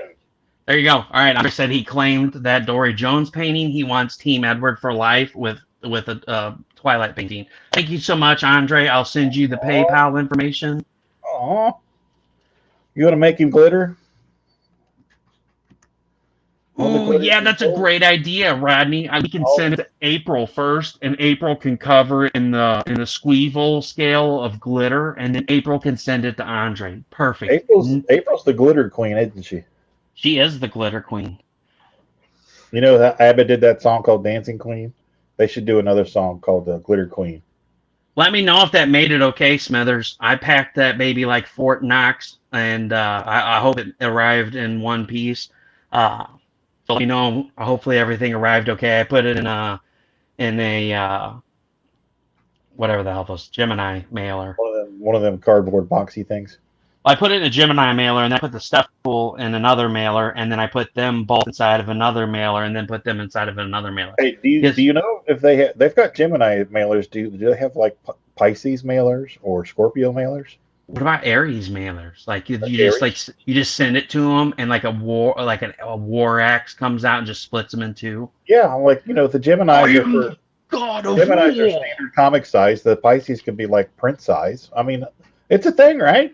There you go. All right, Andre said he claimed that Dory Jones painting. He wants Team Edward for life with a Twilight painting. Thank you so much, Andre. I'll send you the PayPal information. Aw. You want to make him glitter? Oh, yeah, that's a great idea, Rodney. We can send it to April first, and April can cover it in the Squeevel scale of glitter, and then April can send it to Andre. Perfect. April's the glitter queen, isn't she? She is the glitter queen. You know that Abbott did that song called Dancing Queen? They should do another song called the Glitter Queen. Let me know if that made it okay, Smithers. I packed that baby like Fort Knox, and I hope it arrived in one piece. So let me know. Hopefully everything arrived okay. I put it in a whatever the hell it was, Gemini mailer. One of them cardboard boxy things. Well, I put it in a Gemini mailer, and then I put the stuff pool in another mailer, and then I put them both inside of another mailer, and then put them inside of another mailer. Hey, do you know if they've got Gemini mailers? Do they have like Pisces mailers or Scorpio mailers? What about Aries mailers? Like you just send it to them, and like a war axe comes out and just splits them in two. Yeah, like the Gemini. Gemini's are standard comic size. The Pisces can be like print size. I mean, it's a thing, right?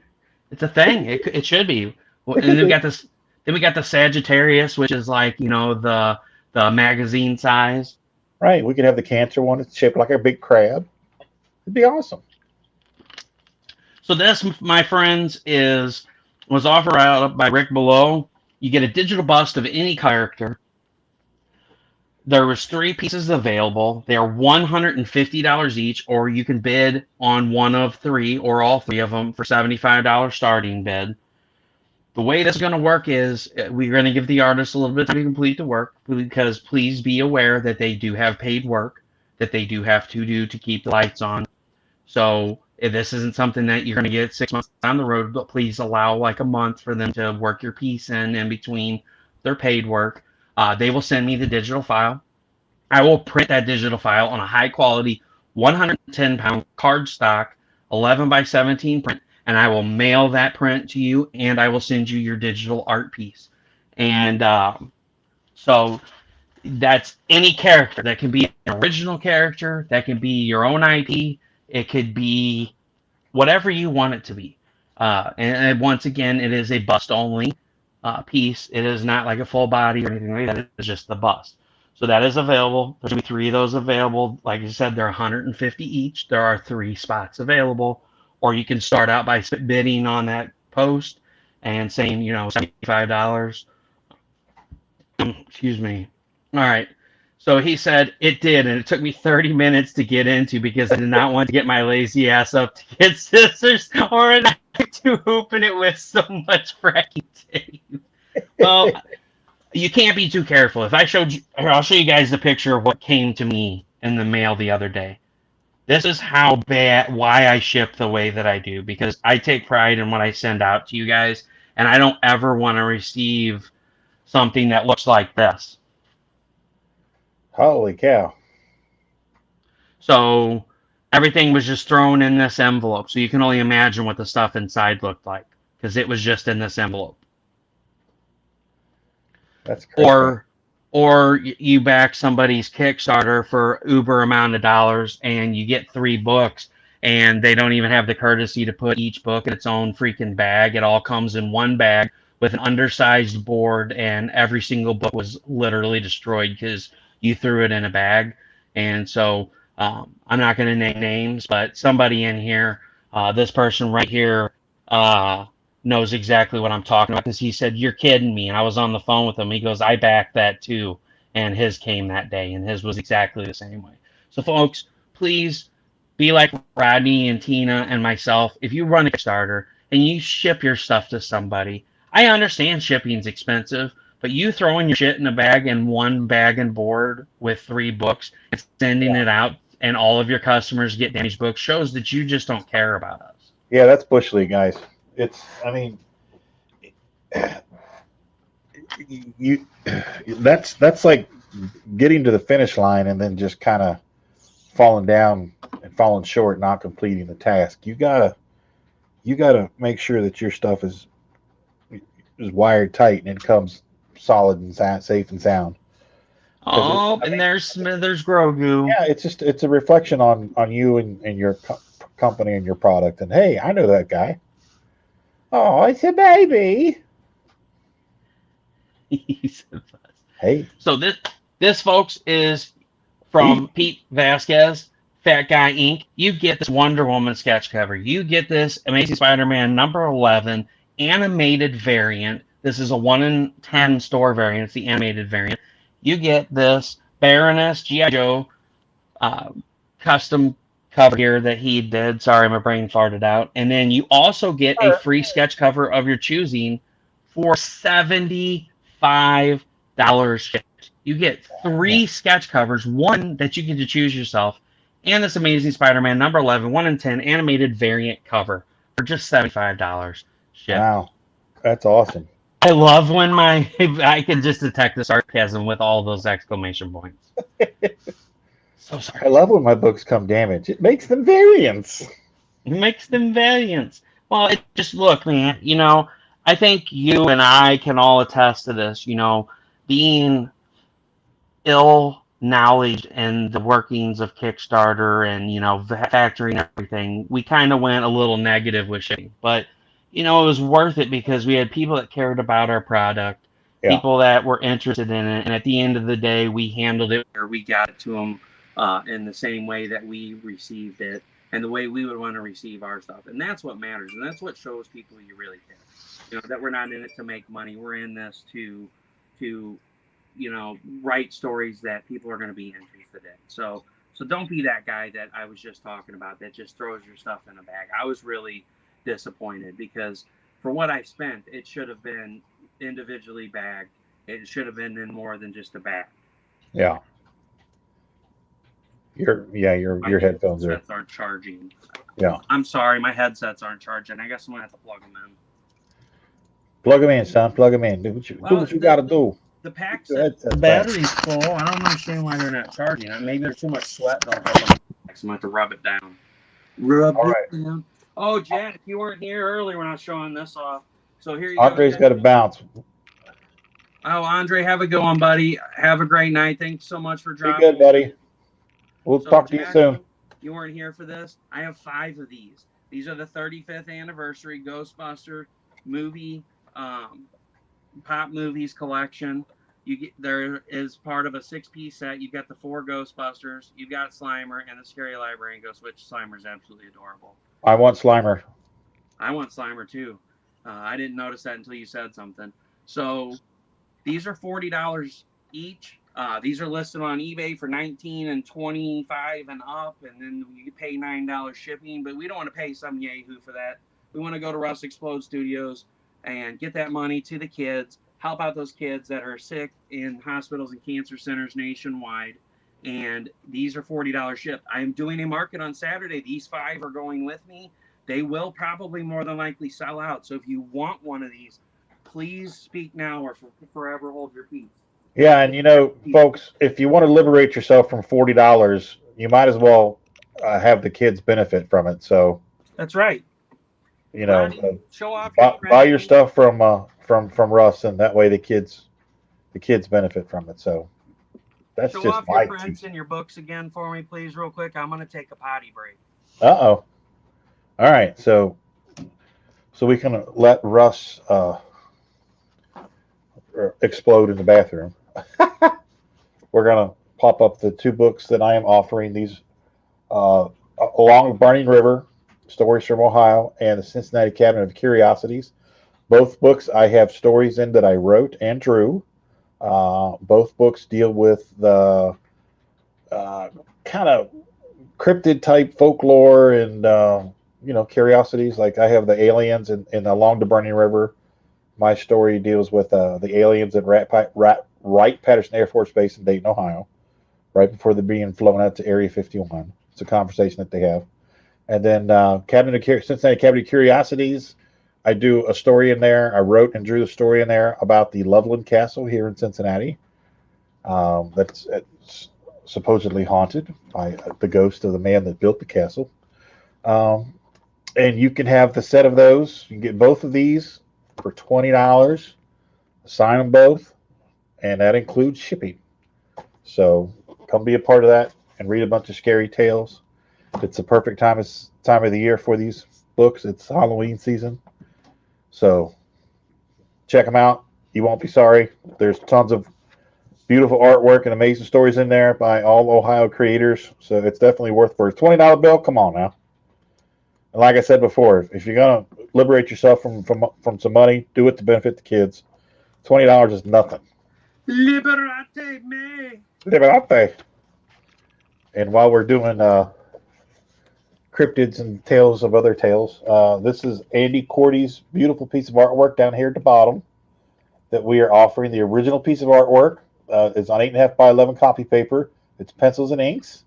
It's a thing. It should be. And then we got this. Then we got the Sagittarius, which is like the magazine size. Right. We could have the Cancer one. It's shaped like a big crab. It'd be awesome. So this, my friends, was offered out by Rick Below. You get a digital bust of any character. There was 3 pieces available. They are $150 each, or you can bid on one of 3 or all 3 of them for $75 starting bid. The way this is going to work is we're going to give the artist a little bit of time to complete the work, because please be aware that they do have paid work that they do have to do to keep the lights on. So if this isn't something that you're going to get 6 months down the road, but please allow like a month for them to work your piece in between their paid work. They will send me the digital file. I will print that digital file on a high quality 110-pound cardstock 11 by 17 print, and I will mail that print to you, and I will send you your digital art piece. And so that's any character. That can be an original character. That can be your own IP. It could be whatever you want it to be. And once again, it is a bust-only piece. It is not like a full body or anything like that. It's just the bust. So that is available. There's going to be 3 of those available. Like I said, they're $150 each. There are 3 spots available. Or you can start out by bidding on that post and saying, $75. Excuse me. All right. So he said it did, and it took me 30 minutes to get into because I did not want to get my lazy ass up to get scissors or a knife to open it with so much fracking tape. Well, you can't be too careful. If I showed you, I'll show you guys the picture of what came to me in the mail the other day. This is why I ship the way that I do, because I take pride in what I send out to you guys, and I don't ever want to receive something that looks like this. Holy cow. So everything was just thrown in this envelope. So you can only imagine what the stuff inside looked like, because it was just in this envelope. That's crazy. Or you back somebody's Kickstarter for uber amount of dollars and you get 3 books and they don't even have the courtesy to put each book in its own freaking bag. It all comes in one bag with an undersized board, and every single book was literally destroyed because you threw it in a bag. And so I'm not going to name names, but somebody in here, this person right here, knows exactly what I'm talking about, because he said, "You're kidding me." And I was on the phone with him. He goes, "I backed that too." And his came that day, and his was exactly the same way. So folks, please be like Rodney and Tina and myself. If you run a Kickstarter and you ship your stuff to somebody, I understand shipping's expensive, but you throwing your shit in a bag, in one bag and board with 3 books and sending it out, and all of your customers get damaged books, shows that you just don't care about us. Yeah, that's Bush League, guys. That's like getting to the finish line and then just kind of falling down and falling short, not completing the task. You gotta make sure that your stuff is wired tight and it comes solid and safe and sound. Oh, and there's Grogu. Yeah, it's a reflection on you and your company and your product. And hey, I know that guy. Oh, it's a baby. Hey, So this folks is he, from Pete Vasquez, Fat Guy Inc. You get this Wonder Woman sketch cover. You get this Amazing Spider-Man number 11 animated variant. This is a 1 in 10 store variant. It's the animated variant. You get this Baroness G.I. Joe uh, custom cover here that he did. Sorry, my brain farted out. And then you also get a free sketch cover of your choosing for $75 shipped. You get 3 sketch covers, one that you get to choose yourself, and this Amazing Spider-Man number 11, 1 in 10 animated variant cover for just $75 shipped. wow, that's awesome. I love when I can just detect the sarcasm with all those exclamation points. So sorry. I love when my books come damaged. It makes them variants. It makes them variants. Well, it just look, man. I think you and I can all attest to this. Being ill knowledge in the workings of Kickstarter and factoring everything, we kind of went a little negative with shipping. But it was worth it because we had people that cared about our product, people that were interested in it, and at the end of the day, we handled it where we got it to them in the same way that we received it and the way we would want to receive our stuff. And that's what matters, and that's what shows people you really care. That we're not in it to make money. We're in this to write stories that people are going to be interested in. So don't be that guy that I was just talking about that just throws your stuff in a bag. I was really disappointed because for what I spent, it should have been individually bagged. It should have been in more than just a bag. Yeah. Your headphones aren't charging. Yeah. I'm sorry, my headsets aren't charging. I guess I'm gonna have to plug them in. Plug them in, son. Plug them in. Do what you got to do. The pack said the battery's full. I don't understand why they're not charging. Maybe there's too much sweat built up on the pack, so I'm gonna have to rub it down. Down. Oh, Jack, you weren't here earlier when I was showing this off. So here you go. Andre's got to bounce. Oh, Andre, have a good one, buddy. Have a great night. Thanks so much for dropping. Be good, buddy. We'll talk to you soon. You weren't here for this. I have 5 of these. These are the 35th anniversary Ghostbuster movie, pop movies collection. There is part of a 6-piece set. You've got the 4 Ghostbusters. You've got Slimer and the Scary Librarian Ghost, which Slimer is absolutely adorable. I want Slimer. I want Slimer too. I didn't notice that until you said something. So these are $40 each. These are listed on eBay for $19 and $25 and up, and then you pay $9 shipping. But we don't want to pay some yahoo for that. We want to go to Russ Explode Studios and get that money to the kids, help out those kids that are sick in hospitals and cancer centers nationwide. And these are $40 shipped. I'm doing a market on Saturday. These 5 are going with me. They will probably more than likely sell out. So if you want one of these, please speak now or forever hold your peace. Yeah, and folks, if you want to liberate yourself from $40, you might as well have the kids benefit from it. So that's right. Show off. Buy your stuff from Russ, and that way the kids benefit from it. So that's Show just off your prints and your books again for me, please, real quick. I'm going to take a potty break. Uh-oh. All right, so we can let Russ explode in the bathroom. We're going to pop up the 2 books that I am offering. These Along the Burning River, Stories from Ohio, and the Cincinnati Cabinet of Curiosities. Both books I have stories in that I wrote and drew. Both books deal with the kind of cryptid type folklore and curiosities. Like I have the aliens in Along the Burning River. My story deals with the aliens at Wright-Patterson Air Force Base in Dayton, Ohio, right before they're being flown out to Area 51. It's a conversation that they have. And then Cincinnati Cabinet of Curiosities, I do a story in there. I wrote and drew the story in there about the Loveland Castle here in Cincinnati. That's supposedly haunted by the ghost of the man that built the castle. And you can have the set of those. You can get both of these for $20. Sign them both, and that includes shipping. So come be a part of that and read a bunch of scary tales. It's the perfect time of the year for these books. It's Halloween season. So check them out. You won't be sorry. There's tons of beautiful artwork and amazing stories in there by all Ohio creators. So it's definitely worth for a $20 bill. Come on now. And like I said before, if you're gonna liberate yourself from some money, do it to benefit the kids. $20 is nothing. Liberate me. Liberate. And while we're doing cryptids and tales of other tales, this is Andy Cordy's beautiful piece of artwork down here at the bottom that we are offering. The original piece of artwork is on 8.5 by 11 copy paper. It's pencils and inks.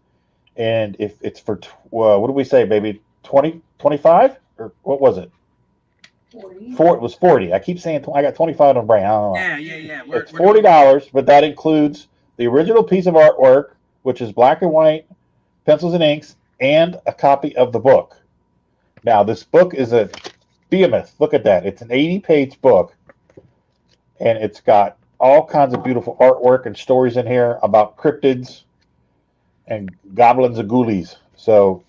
And if it's for, what did we say, baby? 20, 25? Or what was it? 40. It was 40. I keep saying I got 25 on the brain. I don't know. Yeah. It's $40, but that includes the original piece of artwork, which is black and white, pencils and inks, and a copy of the book. Now, this book is a behemoth. Look at that. It's an 80-page book, and it's got all kinds of beautiful artwork and stories in here about cryptids and goblins and ghoulies. So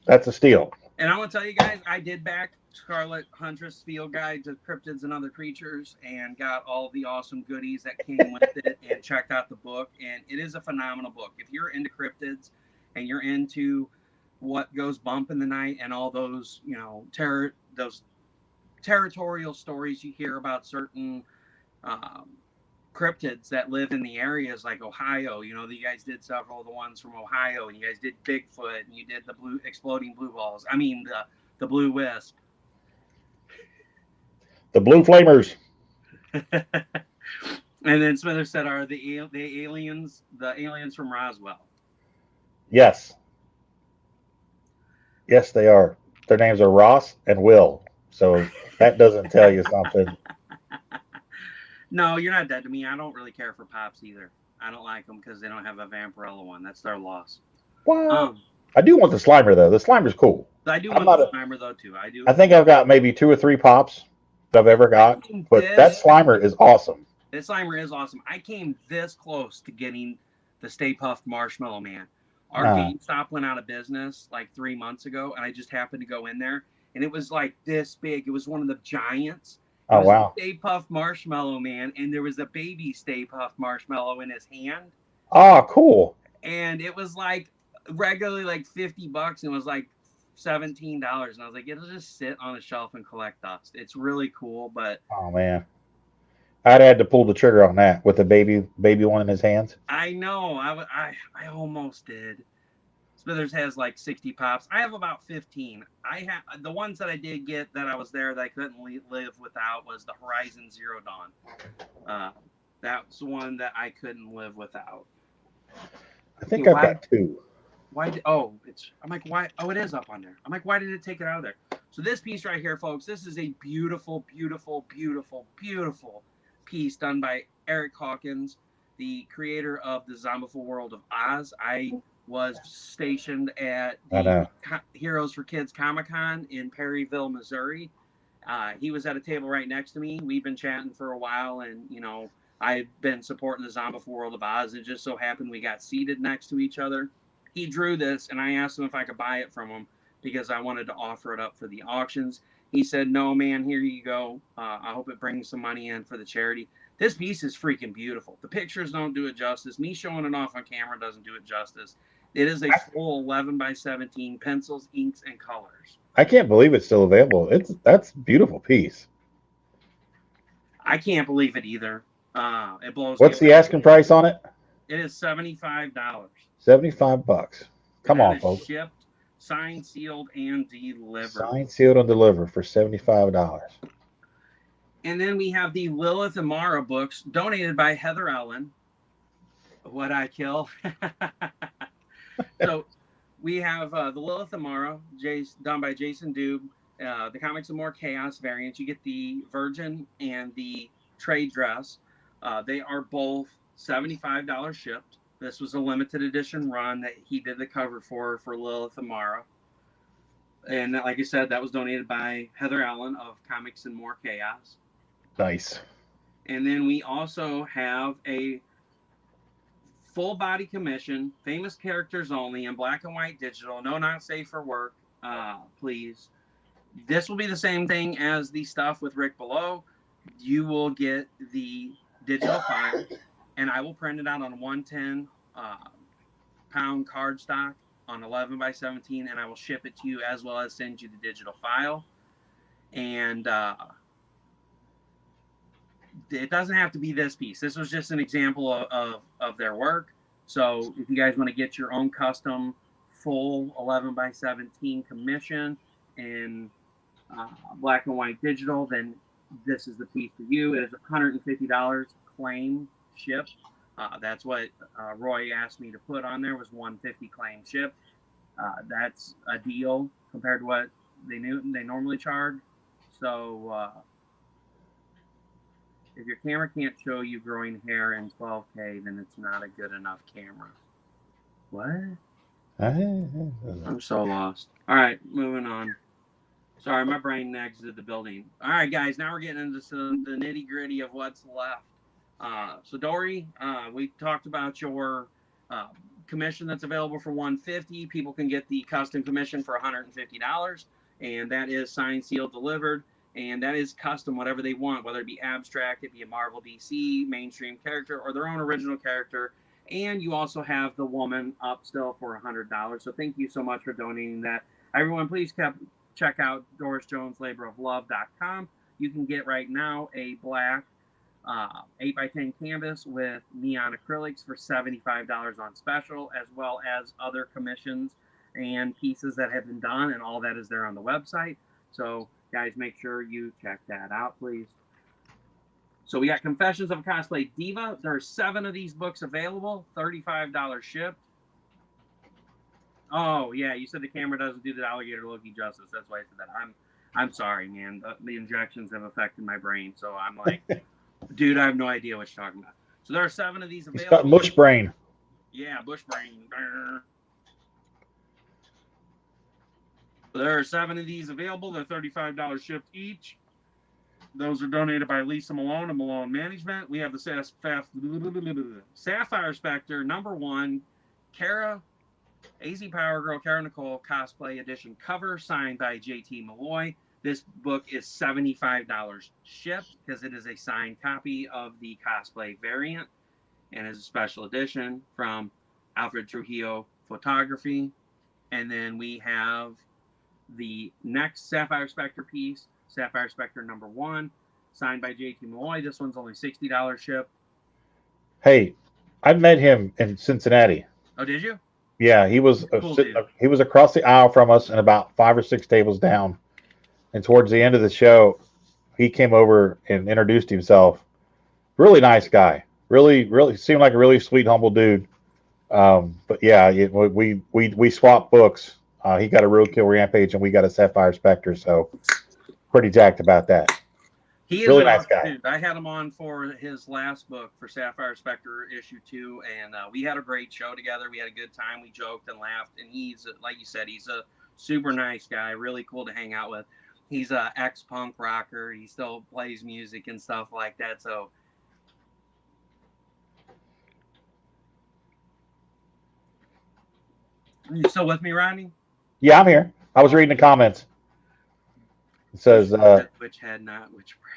that's a steal. And I want to tell you guys, I did back Scarlet Huntress Field Guide to Cryptids and Other Creatures and got all the awesome goodies that came with it and checked out the book. And it is a phenomenal book. If you're into cryptids and you're into what goes bump in the night and all those, those territorial stories you hear about certain cryptids that live in the areas like Ohio. You guys did several of the ones from Ohio, and you guys did Bigfoot, and you did the exploding blue balls. I mean, the blue wisp. The blue flamers. And then Smithers said, are the aliens from Roswell? Yes. Yes, they are. Their names are Ross and Will. So that doesn't tell you something. No, you're not dead to me. I don't really care for Pops either. I don't like them because they don't have a Vampirella one. That's their loss. What? I do want the Slimer, though. The Slimer's cool. I do want the Slimer, though, too. I do. I think I've got maybe 2 or 3 Pops that I've ever got. But that Slimer is awesome. This Slimer is awesome. I came this close to getting the Stay Puft Marshmallow Man. Our GameStop went out of business like 3 months ago, and I just happened to go in there, and it was like this big. It was one of the giants. Oh, wow. Stay Puft Marshmallow Man, and there was a baby Stay Puft Marshmallow in his hand. Oh, cool. And it was like regularly like $50, and it was like $17. And I was like, it'll just sit on a shelf and collect dust. It's really cool, but... Oh, man. I'd had to pull the trigger on that with the baby one in his hands. I know. I almost did. Smithers has like 60 Pops. I have about 15. I have the ones that I did get that I was there that I couldn't live without was the Horizon Zero Dawn. That's one that I couldn't live without. I think I've got 2. Why? I'm like, why? Oh, it is up on there. I'm like, why did it take it out of there? So this piece right here, folks, this is a beautiful, beautiful, beautiful, beautiful piece done by Eric Hawkins, the creator of the Zombiful World of Oz. I was stationed at the Heroes for Kids Comic-Con in Perryville, Missouri. He was at a table right next to me. We've been chatting for a while, and, I've been supporting the Zombiful World of Oz. It just so happened we got seated next to each other. He drew this, and I asked him if I could buy it from him because I wanted to offer it up for the auctions. He said, no, man, here you go. I hope it brings some money in for the charity. This piece is freaking beautiful. The pictures don't do it justice. Me showing it off on camera doesn't do it justice. It is a full 11 by 17 pencils, inks, and colors. I can't believe it's still available. That's a beautiful piece. I can't believe it either. It blows. What's the asking price on it? It is $75. $75. Come on, folks. Shipped, signed, sealed, and delivered. Signed, sealed, and delivered for $75. And then we have the Lilith and Mara books donated by Heather Ellen. What I kill. So we have the Lilith and Mara, done by Jason Dube. The Comics and More Chaos variant. You get the Virgin and the trade dress. They are both $75 shipped. This was a limited edition run that he did the cover for Lilith and Mara. And like I said, that was donated by Heather Allen of Comics and More Chaos. Nice. And then we also have a full body commission, famous characters only, in black and white digital. No, not safe for work, please. This will be the same thing as the stuff with Rick below. You will get the digital file, and I will print it out on 110 pound cardstock on 11 by 17, and I will ship it to you as well as send you the digital file. And it doesn't have to be this piece. This was just an example of their work. So if you guys want to get your own custom full 11 by 17 commission in black and white digital, then this is the piece for you. It is $150 claim ship. That's what Roy asked me to put on there, was $150 claim ship. That's a deal compared to what they normally charge. So if your camera can't show you growing hair in 12K, then it's not a good enough camera. What? I'm so lost. All right, moving on. Sorry, my brain exited the building. All right, guys, now we're getting into the nitty gritty of what's left. So Dory, we talked about your commission that's available for $150. People can get the custom commission for $150, and that is signed, sealed, delivered, and that is custom, whatever they want, whether it be abstract, it be a Marvel, DC, mainstream character, or their own original character. And you also have the woman up still for $100. So thank you so much for donating that. Everyone, please check out DorisJonesLaborOfLove.com. You can get right now a black 8x10 canvas with neon acrylics for $75 on special, as well as other commissions and pieces that have been done, and all that is there on the website. So guys, make sure you check that out, please. So we got Confessions of a Cosplay Diva. There are 7 of these books available, $35 shipped. Oh yeah, you said the camera doesn't do the alligator Loki justice. That's why I said that. I'm sorry, man. The injections have affected my brain, so I'm like, dude, I have no idea what you're talking about. So there are 7 of these available. He's got mush brain. Yeah, bush brain. There are 7 of these available. They're $35 shipped each. Those are donated by Lisa Malone and Malone Management. We have the Sapphire Spectre #1, Kara, AZ Power Girl, Kara Nicole Cosplay Edition cover, signed by JT Malloy. This book is $75 shipped because it is a signed copy of the cosplay variant and is a special edition from Alfred Trujillo Photography. And then we have the next Sapphire Spectre piece, Sapphire Spectre #1, signed by JT Malloy. This one's only $60 shipped. Hey, I met him in Cincinnati. Oh, did you? Yeah, he was he was across the aisle from us and about 5 or 6 tables down. And towards the end of the show, he came over and introduced himself. Really nice guy. Really seemed like a really sweet, humble dude. But yeah, we swapped books. He got a Roadkill Rampage and we got a Sapphire Spectre, so pretty jacked about that. He is really nice guy. Dude. I had him on for his last book for Sapphire Spectre issue 2, and we had a great show together. We had a good time. We joked and laughed, and he's, like you said, he's a super nice guy, really cool to hang out with. He's a ex-punk rocker. He still plays music and stuff like that, so. Are you still with me, Rodney? Yeah, I'm here. I was reading the comments. It says, which head, not which brain.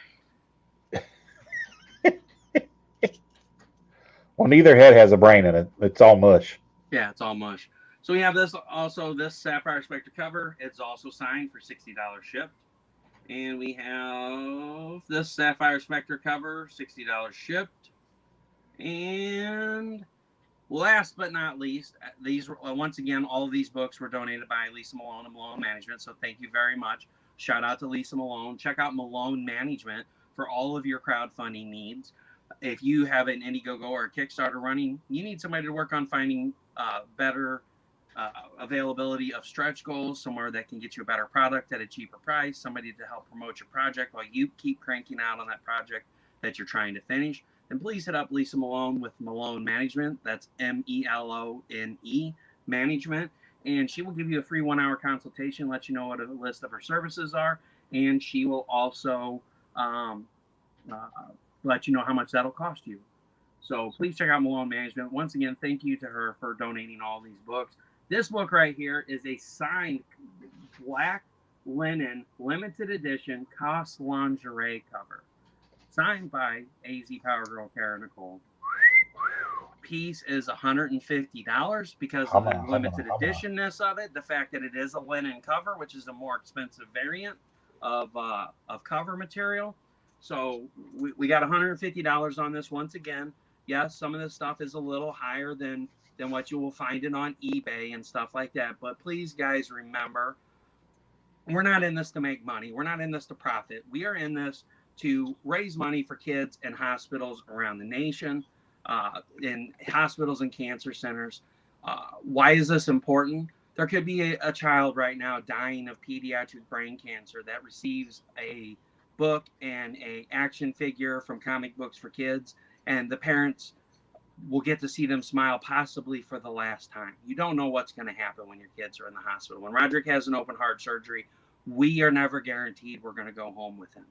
Well, neither head has a brain in it. It's all mush. Yeah, it's all mush. So we have this Sapphire Spectre cover. It's also signed for $60 shipped. And we have this Sapphire Spectre cover, $60 shipped. And last but not least, these once again, all of these books were donated by Lisa Malone and Malone Management. So thank you very much. Shout out to Lisa Malone. Check out Malone Management for all of your crowdfunding needs. If you have an Indiegogo or a Kickstarter running, you need somebody to work on finding better availability of stretch goals, somewhere that can get you a better product at a cheaper price, somebody to help promote your project while you keep cranking out on that project that you're trying to finish, then please hit up Lisa Malone with Malone Management. That's MELONE Management. And she will give you a free 1-hour consultation, let you know what a list of her services are, and she will also let you know how much that'll cost you. So please check out Malone Management. Once again, thank you to her for donating all these books. This book right here is a signed black linen limited edition COS lingerie cover, signed by AZ Power Girl Kara Nicole. Piece is $150 because of the limited editionness of it, the fact that it is a linen cover, which is a more expensive variant of cover material. So we got $150 on this. Once again, yes, some of this stuff is a little higher than what you will find it on eBay and stuff like that. But please, guys, remember, we're not in this to make money. We're not in this to profit. We are in this to raise money for kids and hospitals around the nation, in hospitals and cancer centers. Why is this important? There could be a child right now dying of pediatric brain cancer that receives a book and a action figure from Comic Books for Kids, and the parents will get to see them smile possibly for the last time. You don't know what's going to happen when your kids are in the hospital. When Roderick has an open heart surgery, we are never guaranteed we're going to go home with him.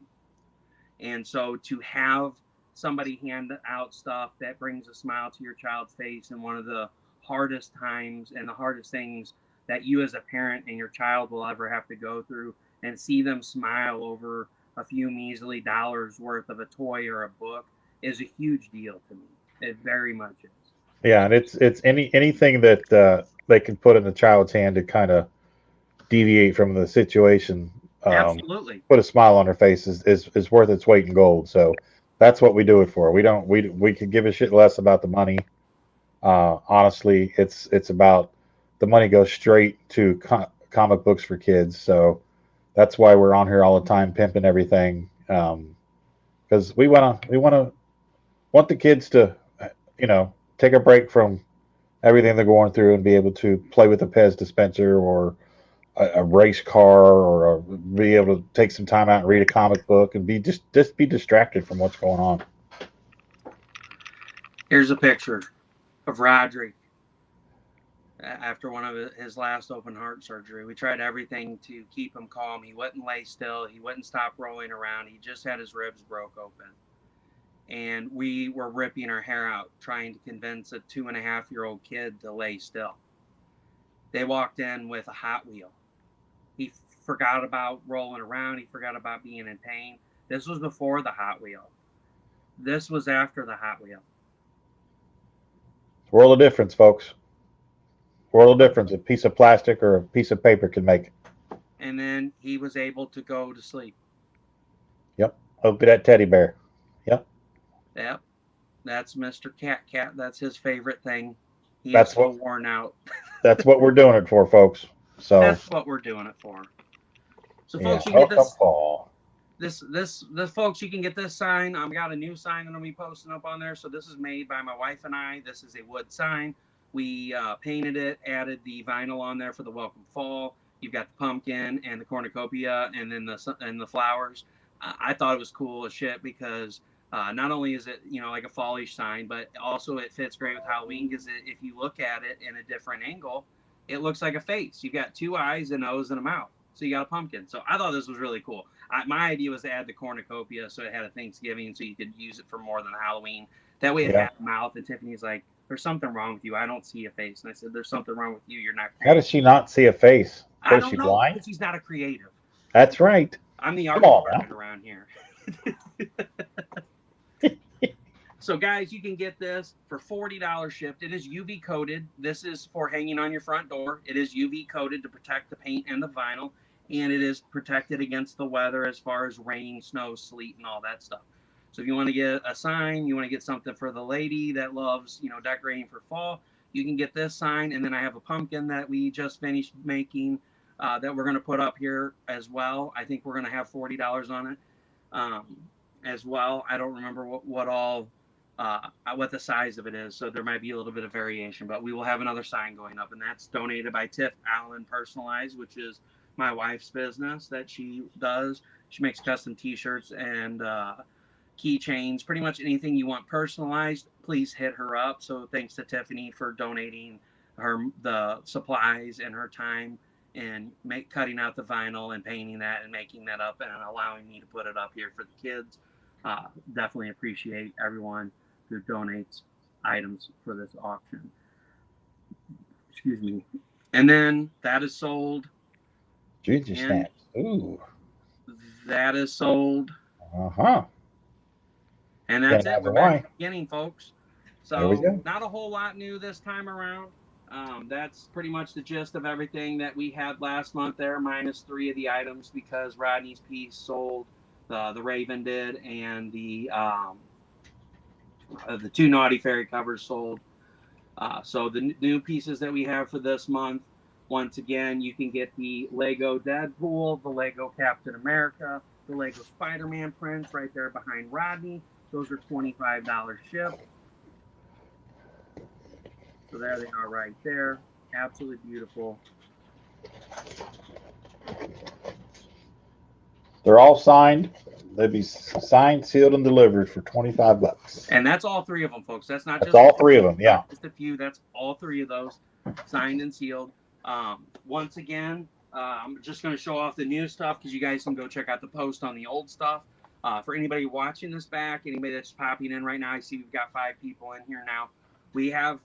And so to have somebody hand out stuff that brings a smile to your child's face in one of the hardest times and the hardest things that you as a parent and your child will ever have to go through, and see them smile over a few measly dollars worth of a toy or a book, is a huge deal to me. It very much is. Yeah, and it's anything that they can put in the child's hand to kind of deviate from the situation. Absolutely. Put a smile on their face is worth its weight in gold. So that's what we do it for. We could give a shit less about the money. Honestly, it's about the money goes straight to comic books for kids. So that's why we're on here all the time pimping everything. Because we want the kids to, take a break from everything they're going through and be able to play with a Pez dispenser or a race car, or be able to take some time out and read a comic book and be just be distracted from what's going on. Here's a picture of Roderick after one of his last open heart surgery. We tried everything to keep him calm. He wouldn't lay still. He wouldn't stop rolling around. He just had his ribs broke open. And we were ripping our hair out trying to convince a 2.5-year-old kid to lay still. They walked in with a Hot Wheel. He forgot about rolling around. He forgot about being in pain. This was before the Hot Wheel. This was after the Hot Wheel. World of difference, folks. World of difference. A piece of plastic or a piece of paper can make. And then he was able to go to sleep. Yep. Look at that teddy bear. Yep. Yep. That's Mr. Cat. That's his favorite thing. That's so worn out. That's what we're doing it for, folks. So that's what we're doing it for. So, folks, yeah, you can get this. Fall. This, folks, you can get this sign. I've got a new sign that I'm gonna be posting up on there. So this is made by my wife and I. This is a wood sign. We painted it, added the vinyl on there for the welcome fall. You've got the pumpkin and the cornucopia, and then the flowers. I thought it was cool as shit because not only is it like a fallish sign, but also it fits great with Halloween because if you look at it in a different angle, it looks like a face. You got 2 eyes, a nose, and a mouth. So you got a pumpkin. So I thought this was really cool. My idea was to add the cornucopia so it had a Thanksgiving, so you could use it for more than Halloween. That way it had a mouth. And Tiffany's like, "There's something wrong with you. I don't see a face." And I said, "There's something wrong with you. You're not creative." How does she not see a face? I don't know. Because she's not a creative. That's right. I'm the art department around here. So, guys, you can get this for $40 shipped. It is UV coated. This is for hanging on your front door. It is UV coated to protect the paint and the vinyl, and it is protected against the weather as far as rain, snow, sleet, and all that stuff. So if you want to get a sign, you want to get something for the lady that loves, decorating for fall, you can get this sign. And then I have a pumpkin that we just finished making that we're going to put up here as well. I think we're going to have $40 on it as well. I don't remember what the size of it is, so there might be a little bit of variation, but we will have another sign going up, and that's donated by Tiff Allen Personalized, which is my wife's business that she does. She makes custom t-shirts and keychains, pretty much anything you want personalized. Please hit her up. So thanks to Tiffany for donating the supplies and her time and cutting out the vinyl and painting that and making that up and allowing me to put it up here for the kids. Definitely appreciate everyone who donates items for this auction. Excuse me. And then that is sold. Ginger snaps. Ooh. That is sold. Uh-huh. And that's Can't it. We're imagine back why. at the beginning, folks. There we So go. not a whole lot new this time around. That's pretty much the gist of everything that we had last month there, minus 3 of the items because Rodney's piece sold, the Raven did, and the 2 Naughty Fairy covers sold. So the new pieces that we have for this month, once again, you can get the Lego Deadpool, the Lego Captain America, the Lego Spider-Man prints right there behind Rodney. Those are $25 shipped. So there they are right there. Absolutely beautiful. They're all signed. They'll be signed, sealed, and delivered for $25. And that's all 3 of them, folks. That's not That's just all 3 of them, yeah. just a few. That's all 3 of those signed and sealed. Once again, I'm just going to show off the new stuff because you guys can go check out the post on the old stuff. For anybody watching this back, anybody that's popping in right now, I see we've got 5 people in here now. We have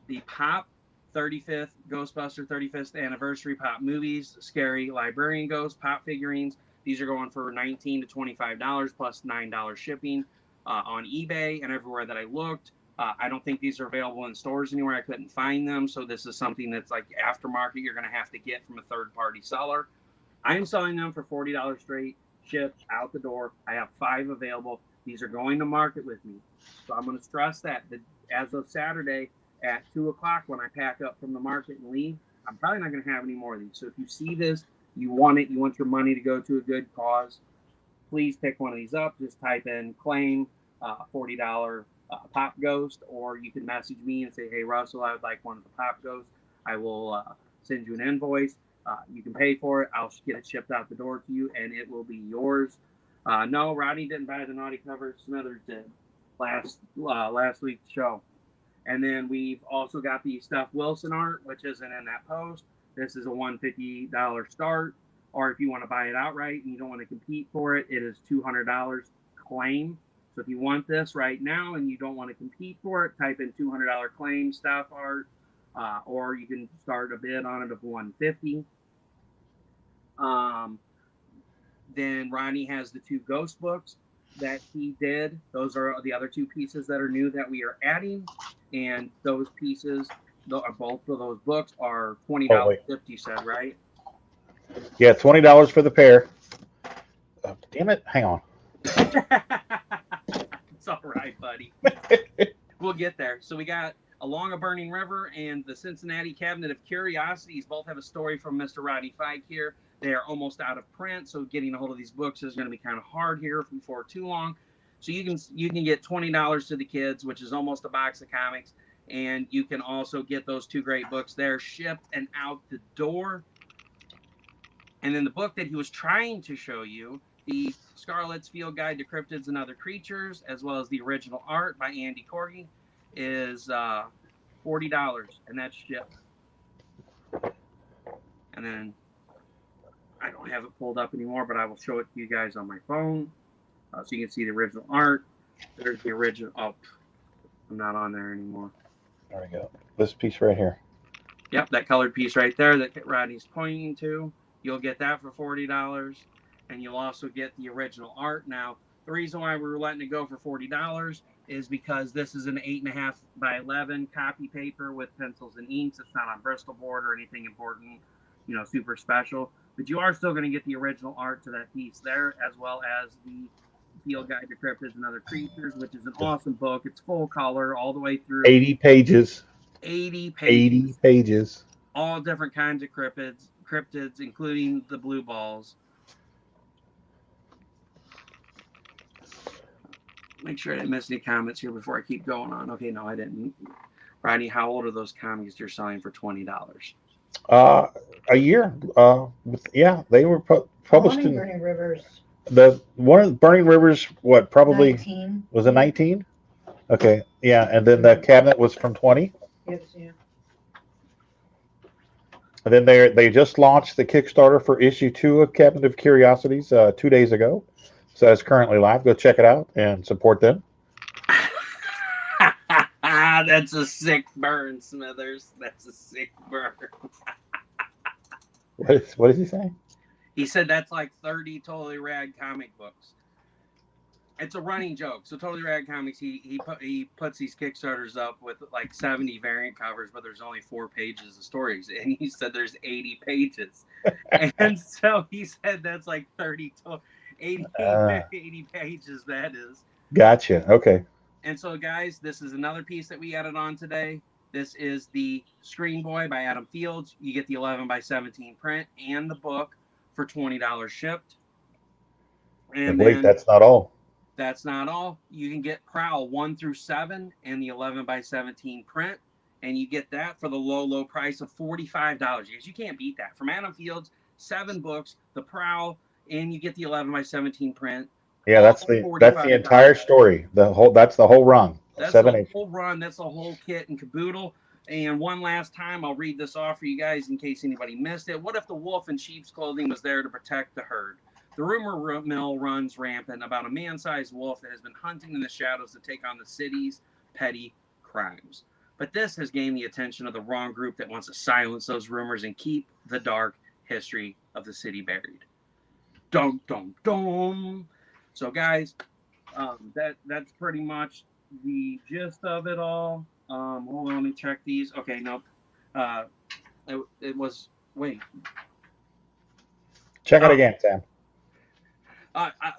the Pop 35th Ghostbuster 35th Anniversary Pop Movies, Scary Librarian Ghost Pop figurines. These are going for $19 to $25 plus $9 shipping on eBay and everywhere that I looked. I don't think these are available in stores anywhere. I couldn't find them. So this is something that's like aftermarket you're going to have to get from a third-party seller. I am selling them for $40 straight, shipped out the door. I have 5 available. These are going to market with me. So I'm going to stress that as of Saturday at 2 o'clock when I pack up from the market and leave, I'm probably not going to have any more of these. So if you see this, you want it, you want your money to go to a good cause, please pick one of these up. Just type in claim $40 Pop Ghost, or you can message me and say, hey, Russell, I would like one of the Pop Ghosts. I will send you an invoice. You can pay for it. I'll get it shipped out the door to you, and it will be yours. No, Rodney didn't buy the Naughty cover. Smithers did last week's show. And then we've also got the Stuff Wilson art, which isn't in that post. This is a $150 start. Or if you want to buy it outright and you don't want to compete for it, it is $200 claim. So if you want this right now and you don't want to compete for it, type in $200 claim Stuff art, or you can start a bid on it of $150. Then Ronnie has the 2 ghost books that he did. Those are the other 2 pieces that are new that we are adding. And those pieces, both of those books are $20.50, said, right? Yeah, $20 for the pair. Oh, damn it. Hang on. It's all right, buddy. We'll get there. So we got Along a Burning River and the Cincinnati Cabinet of Curiosities. Both have a story from Mr. Rodney Fike here. They are almost out of print, so getting a hold of these books is going to be kind of hard here before too long. So you can get $20 to the kids, which is almost a box of comics, and you can also get those 2 great books there shipped and out the door. And then the book that he was trying to show you, the Scarlet's Field Guide to Cryptids and Other Creatures, as well as the original art by Andy Corgi, is $40, and that's shipped. And then I don't have it pulled up anymore, but I will show it to you guys on my phone. So you can see the original art. There's the original. Oh, I'm not on there anymore. There we go. This piece right here. Yep, that colored piece right there that Rodney's pointing to. You'll get that for $40, and you'll also get the original art. Now, the reason why we were letting it go for $40 is because this is an 8.5 by 11 copy paper with pencils and inks. It's not on Bristol board or anything important, super special. But you are still going to get the original art to that piece there, as well as the Field Guide to Cryptids and Other Creatures, which is an awesome book. It's full color all the way through. 80 pages. 80 pages. 80 pages. All different kinds of cryptids, including the blue balls. Make sure I didn't miss any comments here before I keep going on. Okay, no, I didn't. Rodney, how old are those comics you're selling for $20? A year. Yeah, they were published in Burning Rivers. One of the Burning Rivers. What probably 19. Was it 19? Okay, yeah, and then the cabinet was from 20. Yes, yeah. And then they just launched the Kickstarter for issue 2 of Cabinet of Curiosities 2 days ago. So it's currently live. Go check it out and support them. That's a sick burn, Smithers. That's a sick burn. What is he saying? He said that's like 30 totally rad comic books. It's a running joke. So totally rad comics, he puts these Kickstarters up with like 70 variant covers, but there's only 4 pages of stories, and he said there's 80 pages, and so he said that's like 80 pages. That is. Gotcha. Okay. And so, guys, this is another piece that we added on today. This is the Screen Boy by Adam Fields. You get the 11 by 17 print and the book for $20 shipped. And wait, that's not all. That's not all. You can get Prowl 1 through 7 and the 11 by 17 print, and you get that for the low price of $45. Because you can't beat that. From Adam Fields, 7 books, the Prowl, and you get the 11 by 17 print. Yeah, that's the entire story. That's the whole run. That's the whole run. That's the whole kit and caboodle. And one last time, I'll read this off for you guys in case anybody missed it. What if the wolf in sheep's clothing was there to protect the herd? The rumor mill runs rampant about a man-sized wolf that has been hunting in the shadows to take on the city's petty crimes. But this has gained the attention of the wrong group that wants to silence those rumors and keep the dark history of the city buried. Dum, dum, dum. So, guys, that's pretty much the gist of it all. Hold on, let me check these. Okay, nope. It was, wait. Check it again, Sam.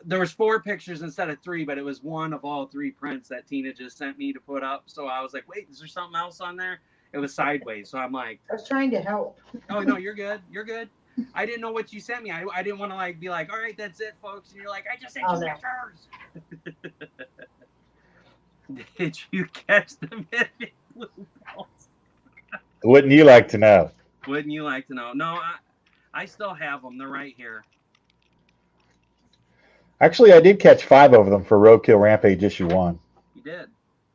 There was 4 pictures instead of 3, but it was one of all 3 prints that Tina just sent me to put up. So I was like, wait, is there something else on there? It was sideways. So I'm like, I was trying to help. Oh, no, you're good. You're good. I didn't know what you sent me. I didn't want to like be like, all right, that's it, folks. And you're like, I just sent you pictures. Did you catch the vivid blue balls? Wouldn't you like to know? Wouldn't you like to know? No, I still have them. They're right here. Actually, I did catch 5 of them for Roadkill Rampage issue 1. You did.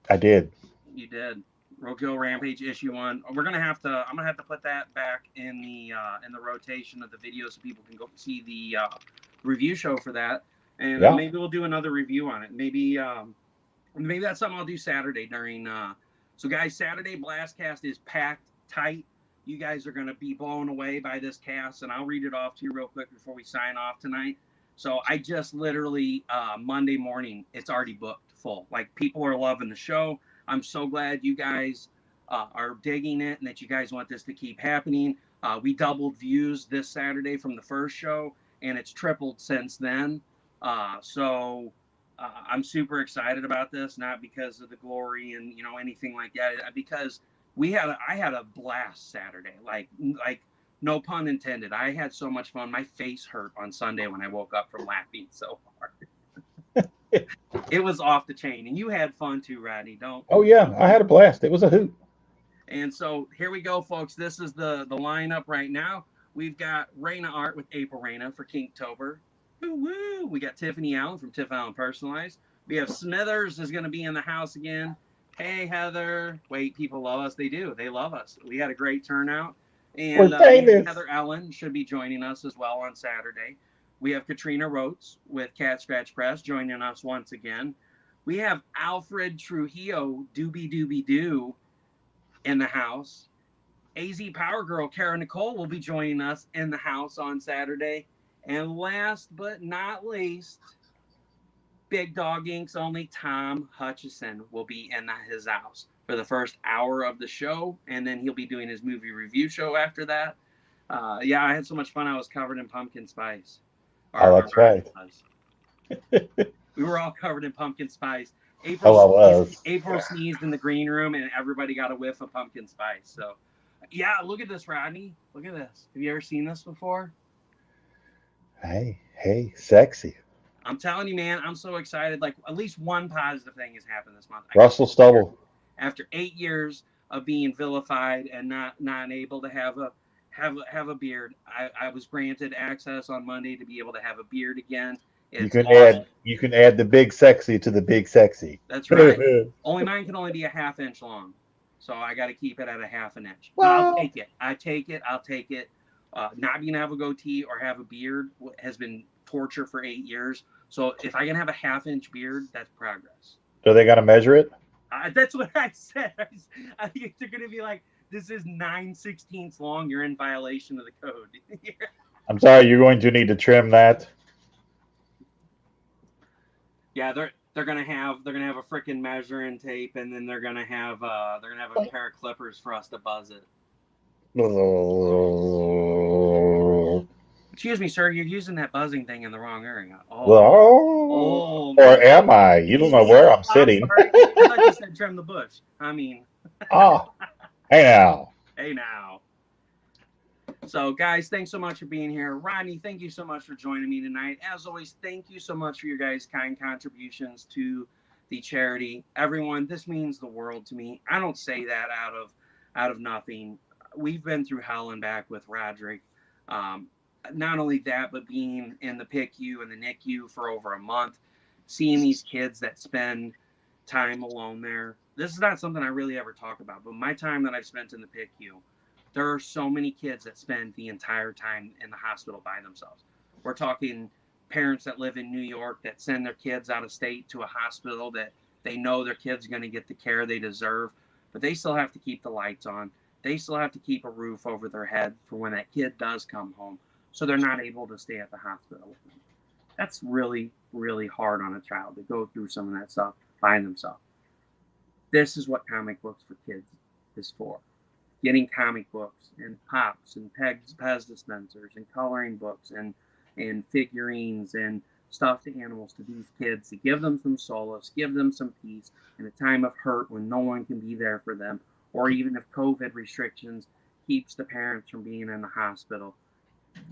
I did. You did. Roadkill Rampage issue 1. I'm gonna have to put that back in the rotation of the video so people can go see the review show for that, and maybe we'll do another review on it. Maybe that's something I'll do Saturday during. So guys, Saturday Blastcast is packed tight. You guys are gonna be blown away by this cast, and I'll read it off to you real quick before we sign off tonight. So I just literally Monday morning, it's already booked full. Like, people are loving the show. I'm so glad you guys are digging it and that you guys want this to keep happening. We doubled views this Saturday from the first show, and it's tripled since then. So I'm super excited about this, not because of the glory and anything like that, because I had a blast Saturday. Like no pun intended. I had so much fun. My face hurt on Sunday when I woke up from laughing so hard. It was off the chain, and you had fun too, Rodney. Oh yeah, I had a blast. It was a hoot. And so here we go, folks. This is the lineup right now. We've got Raina Art with April Raina for Kinktober. Woo-woo. We got Tiffany Allen from Tiff Allen Personalized. We have Smithers is going to be in the house again. Hey, Heather. Wait, people love us. They do. They love us. We had a great turnout. And Heather Allen should be joining us as well on Saturday. We have Katrina Rotes with Cat Scratch Press joining us once again. We have Alfred Trujillo, Doobie Doobie Doo, in the house. AZ Power Girl, Kara Nicole, will be joining us in the house on Saturday. And last but not least, Big Dog Inc.'s only Tom Hutchison will be in his house for the first hour of the show, and then he'll be doing his movie review show after that. Yeah, I had so much fun. I was covered in pumpkin spice. That's right. We were all covered in pumpkin spice. April sneezed in the green room, and everybody got a whiff of pumpkin spice. So, yeah, look at this, Rodney. Look at this. Have you ever seen this before? Hey, sexy. I'm telling you, man, I'm so excited. Like, at least one positive thing has happened this month. Russell Stubble. After 8 years of being vilified and not able to have a beard, I was granted access on Monday to be able to have a beard again. You can add the big sexy to the big sexy. That's right. Mine can only be a ½ inch long, so I got to keep it at a ½ inch. But I'll take it. I'll take it. Not being able to have a goatee or have a beard has been torture for 8 years. So if I can have a ½ inch beard, that's progress. So they got to measure it? That's what I said. I think they're going to be like, this is 9/16 long. You're in violation of the code. I'm sorry, you're going to need to trim that. Yeah, they're gonna have a freaking measuring tape, and then they're gonna have a pair of clippers for us to buzz it. Excuse me, sir. You're using that buzzing thing in the wrong area. Or am I? You don't know where I'm sitting. Sorry. I thought you said trim the bush. I mean, Oh, hey now. hey now. So, guys, thanks so much for being here. Rodney, thank you so much for joining me tonight. As always, thank you so much for your guys' kind contributions to the charity. Everyone, this means the world to me. I don't say that out of nothing. We've been through hell and back with Roderick. Not only that, but being in the PICU and the NICU for over a month, seeing these kids that spend time alone there. This is not something I really ever talk about, but my time that I've spent in the PICU, there are so many kids that spend the entire time in the hospital by themselves. We're talking parents that live in New York that send their kids out of state to a hospital that they know their kids are going to get the care they deserve, but they still have to keep the lights on. They still have to keep a roof over their head for when that kid does come home, so they're not able to stay at the hospital with them. That's really, really hard on a child to go through some of that stuff by themselves. This is what comic books for kids is for. Getting comic books and pops and Pez dispensers and coloring books and figurines and stuffed animals to these kids to give them some solace, give them some peace in a time of hurt when no one can be there for them, or even if COVID restrictions keeps the parents from being in the hospital.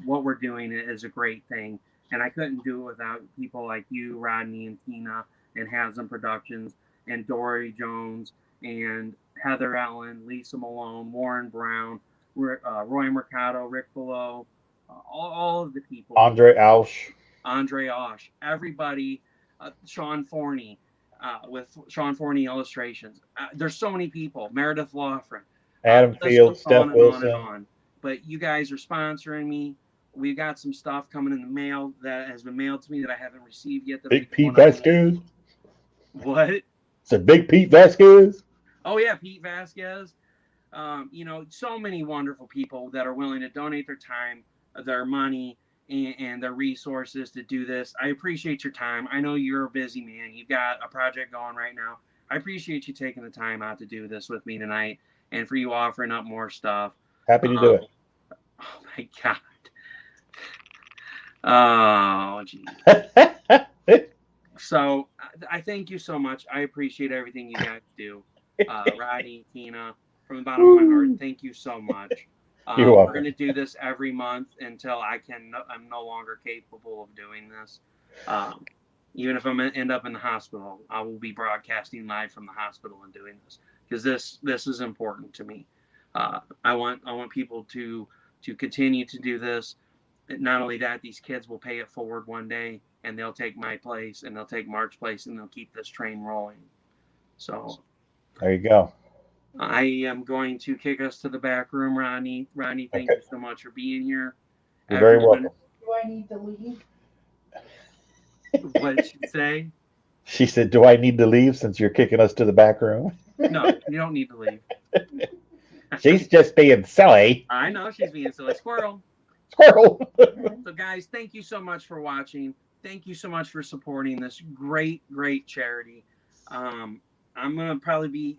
What we're doing is a great thing, and I couldn't do it without people like you, Rodney, and Tina, and Haslam Productions, and Dory Jones, and Heather Ellen, Lisa Malone, Warren Brown, Roy Mercado, Rick Below, all of the people. Andre Ausch, everybody, Sean Forney, with Sean Forney Illustrations. There's so many people. Meredith Loughran. Adam Field, Steph Wilson. On. But you guys are sponsoring me. We've got some stuff coming in the mail that has been mailed to me that I haven't received yet. Big Pete Vasquez. What? It's a Big Pete Vasquez. Oh, yeah, Pete Vasquez. So many wonderful people that are willing to donate their time, their money, and their resources to do this. I appreciate your time. I know you're a busy man. You've got a project going right now. I appreciate you taking the time out to do this with me tonight and for you offering up more stuff. Happy to do it. Oh, my God. Oh, geez. So I thank you so much. I appreciate everything you guys do. Rodney, Tina, from the bottom of my heart, thank you so much. You're welcome. We're going to do this every month until I'm no longer capable of doing this. Even if I'm going to end up in the hospital, I will be broadcasting live from the hospital and doing this because this is important to me. I want people to continue to do this. Not only that, these kids will pay it forward one day, and they'll take my place, and they'll take Mark's place, and they'll keep this train rolling. So there you go. I am going to kick us to the back room, Rodney. Rodney, thank you so much for being here. You're very welcome. Do I need to leave? What did she say? She said, do I need to leave since you're kicking us to the back room? No, you don't need to leave. She's just being silly. I know she's being silly. Squirrel. So, guys, thank you so much for watching. Thank you so much for supporting this great, great charity. I'm going to probably be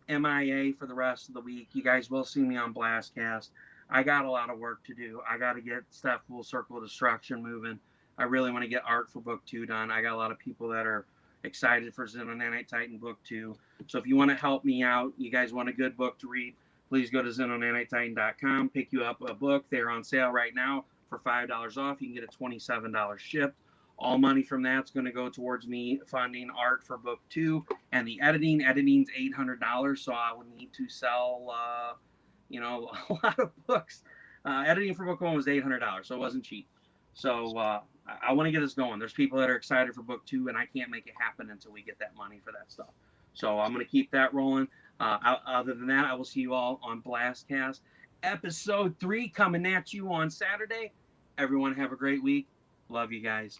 MIA for the rest of the week. You guys will see me on Blastcast. I got a lot of work to do. I got to get stuff Full Circle Destruction moving. I really want to get art for book 2 done. I got a lot of people that are excited for Xeno Nanite Titan book 2. So if you want to help me out, you guys want a good book to read, please go to XenoNaniteTitan.com, pick you up a book. They're on sale right now for $5 off. You can get a $27 shipped. All money from that's going to go towards me funding art for book 2 and the editing. Editing's $800, so I would need to sell, a lot of books. Editing for book 1 was $800, so it wasn't cheap. So I want to get this going. There's people that are excited for book 2, and I can't make it happen until we get that money for that stuff. So I'm going to keep that rolling. Other than that, I will see you all on Blastcast. Episode 3 coming at you on Saturday. Everyone have a great week. Love you guys.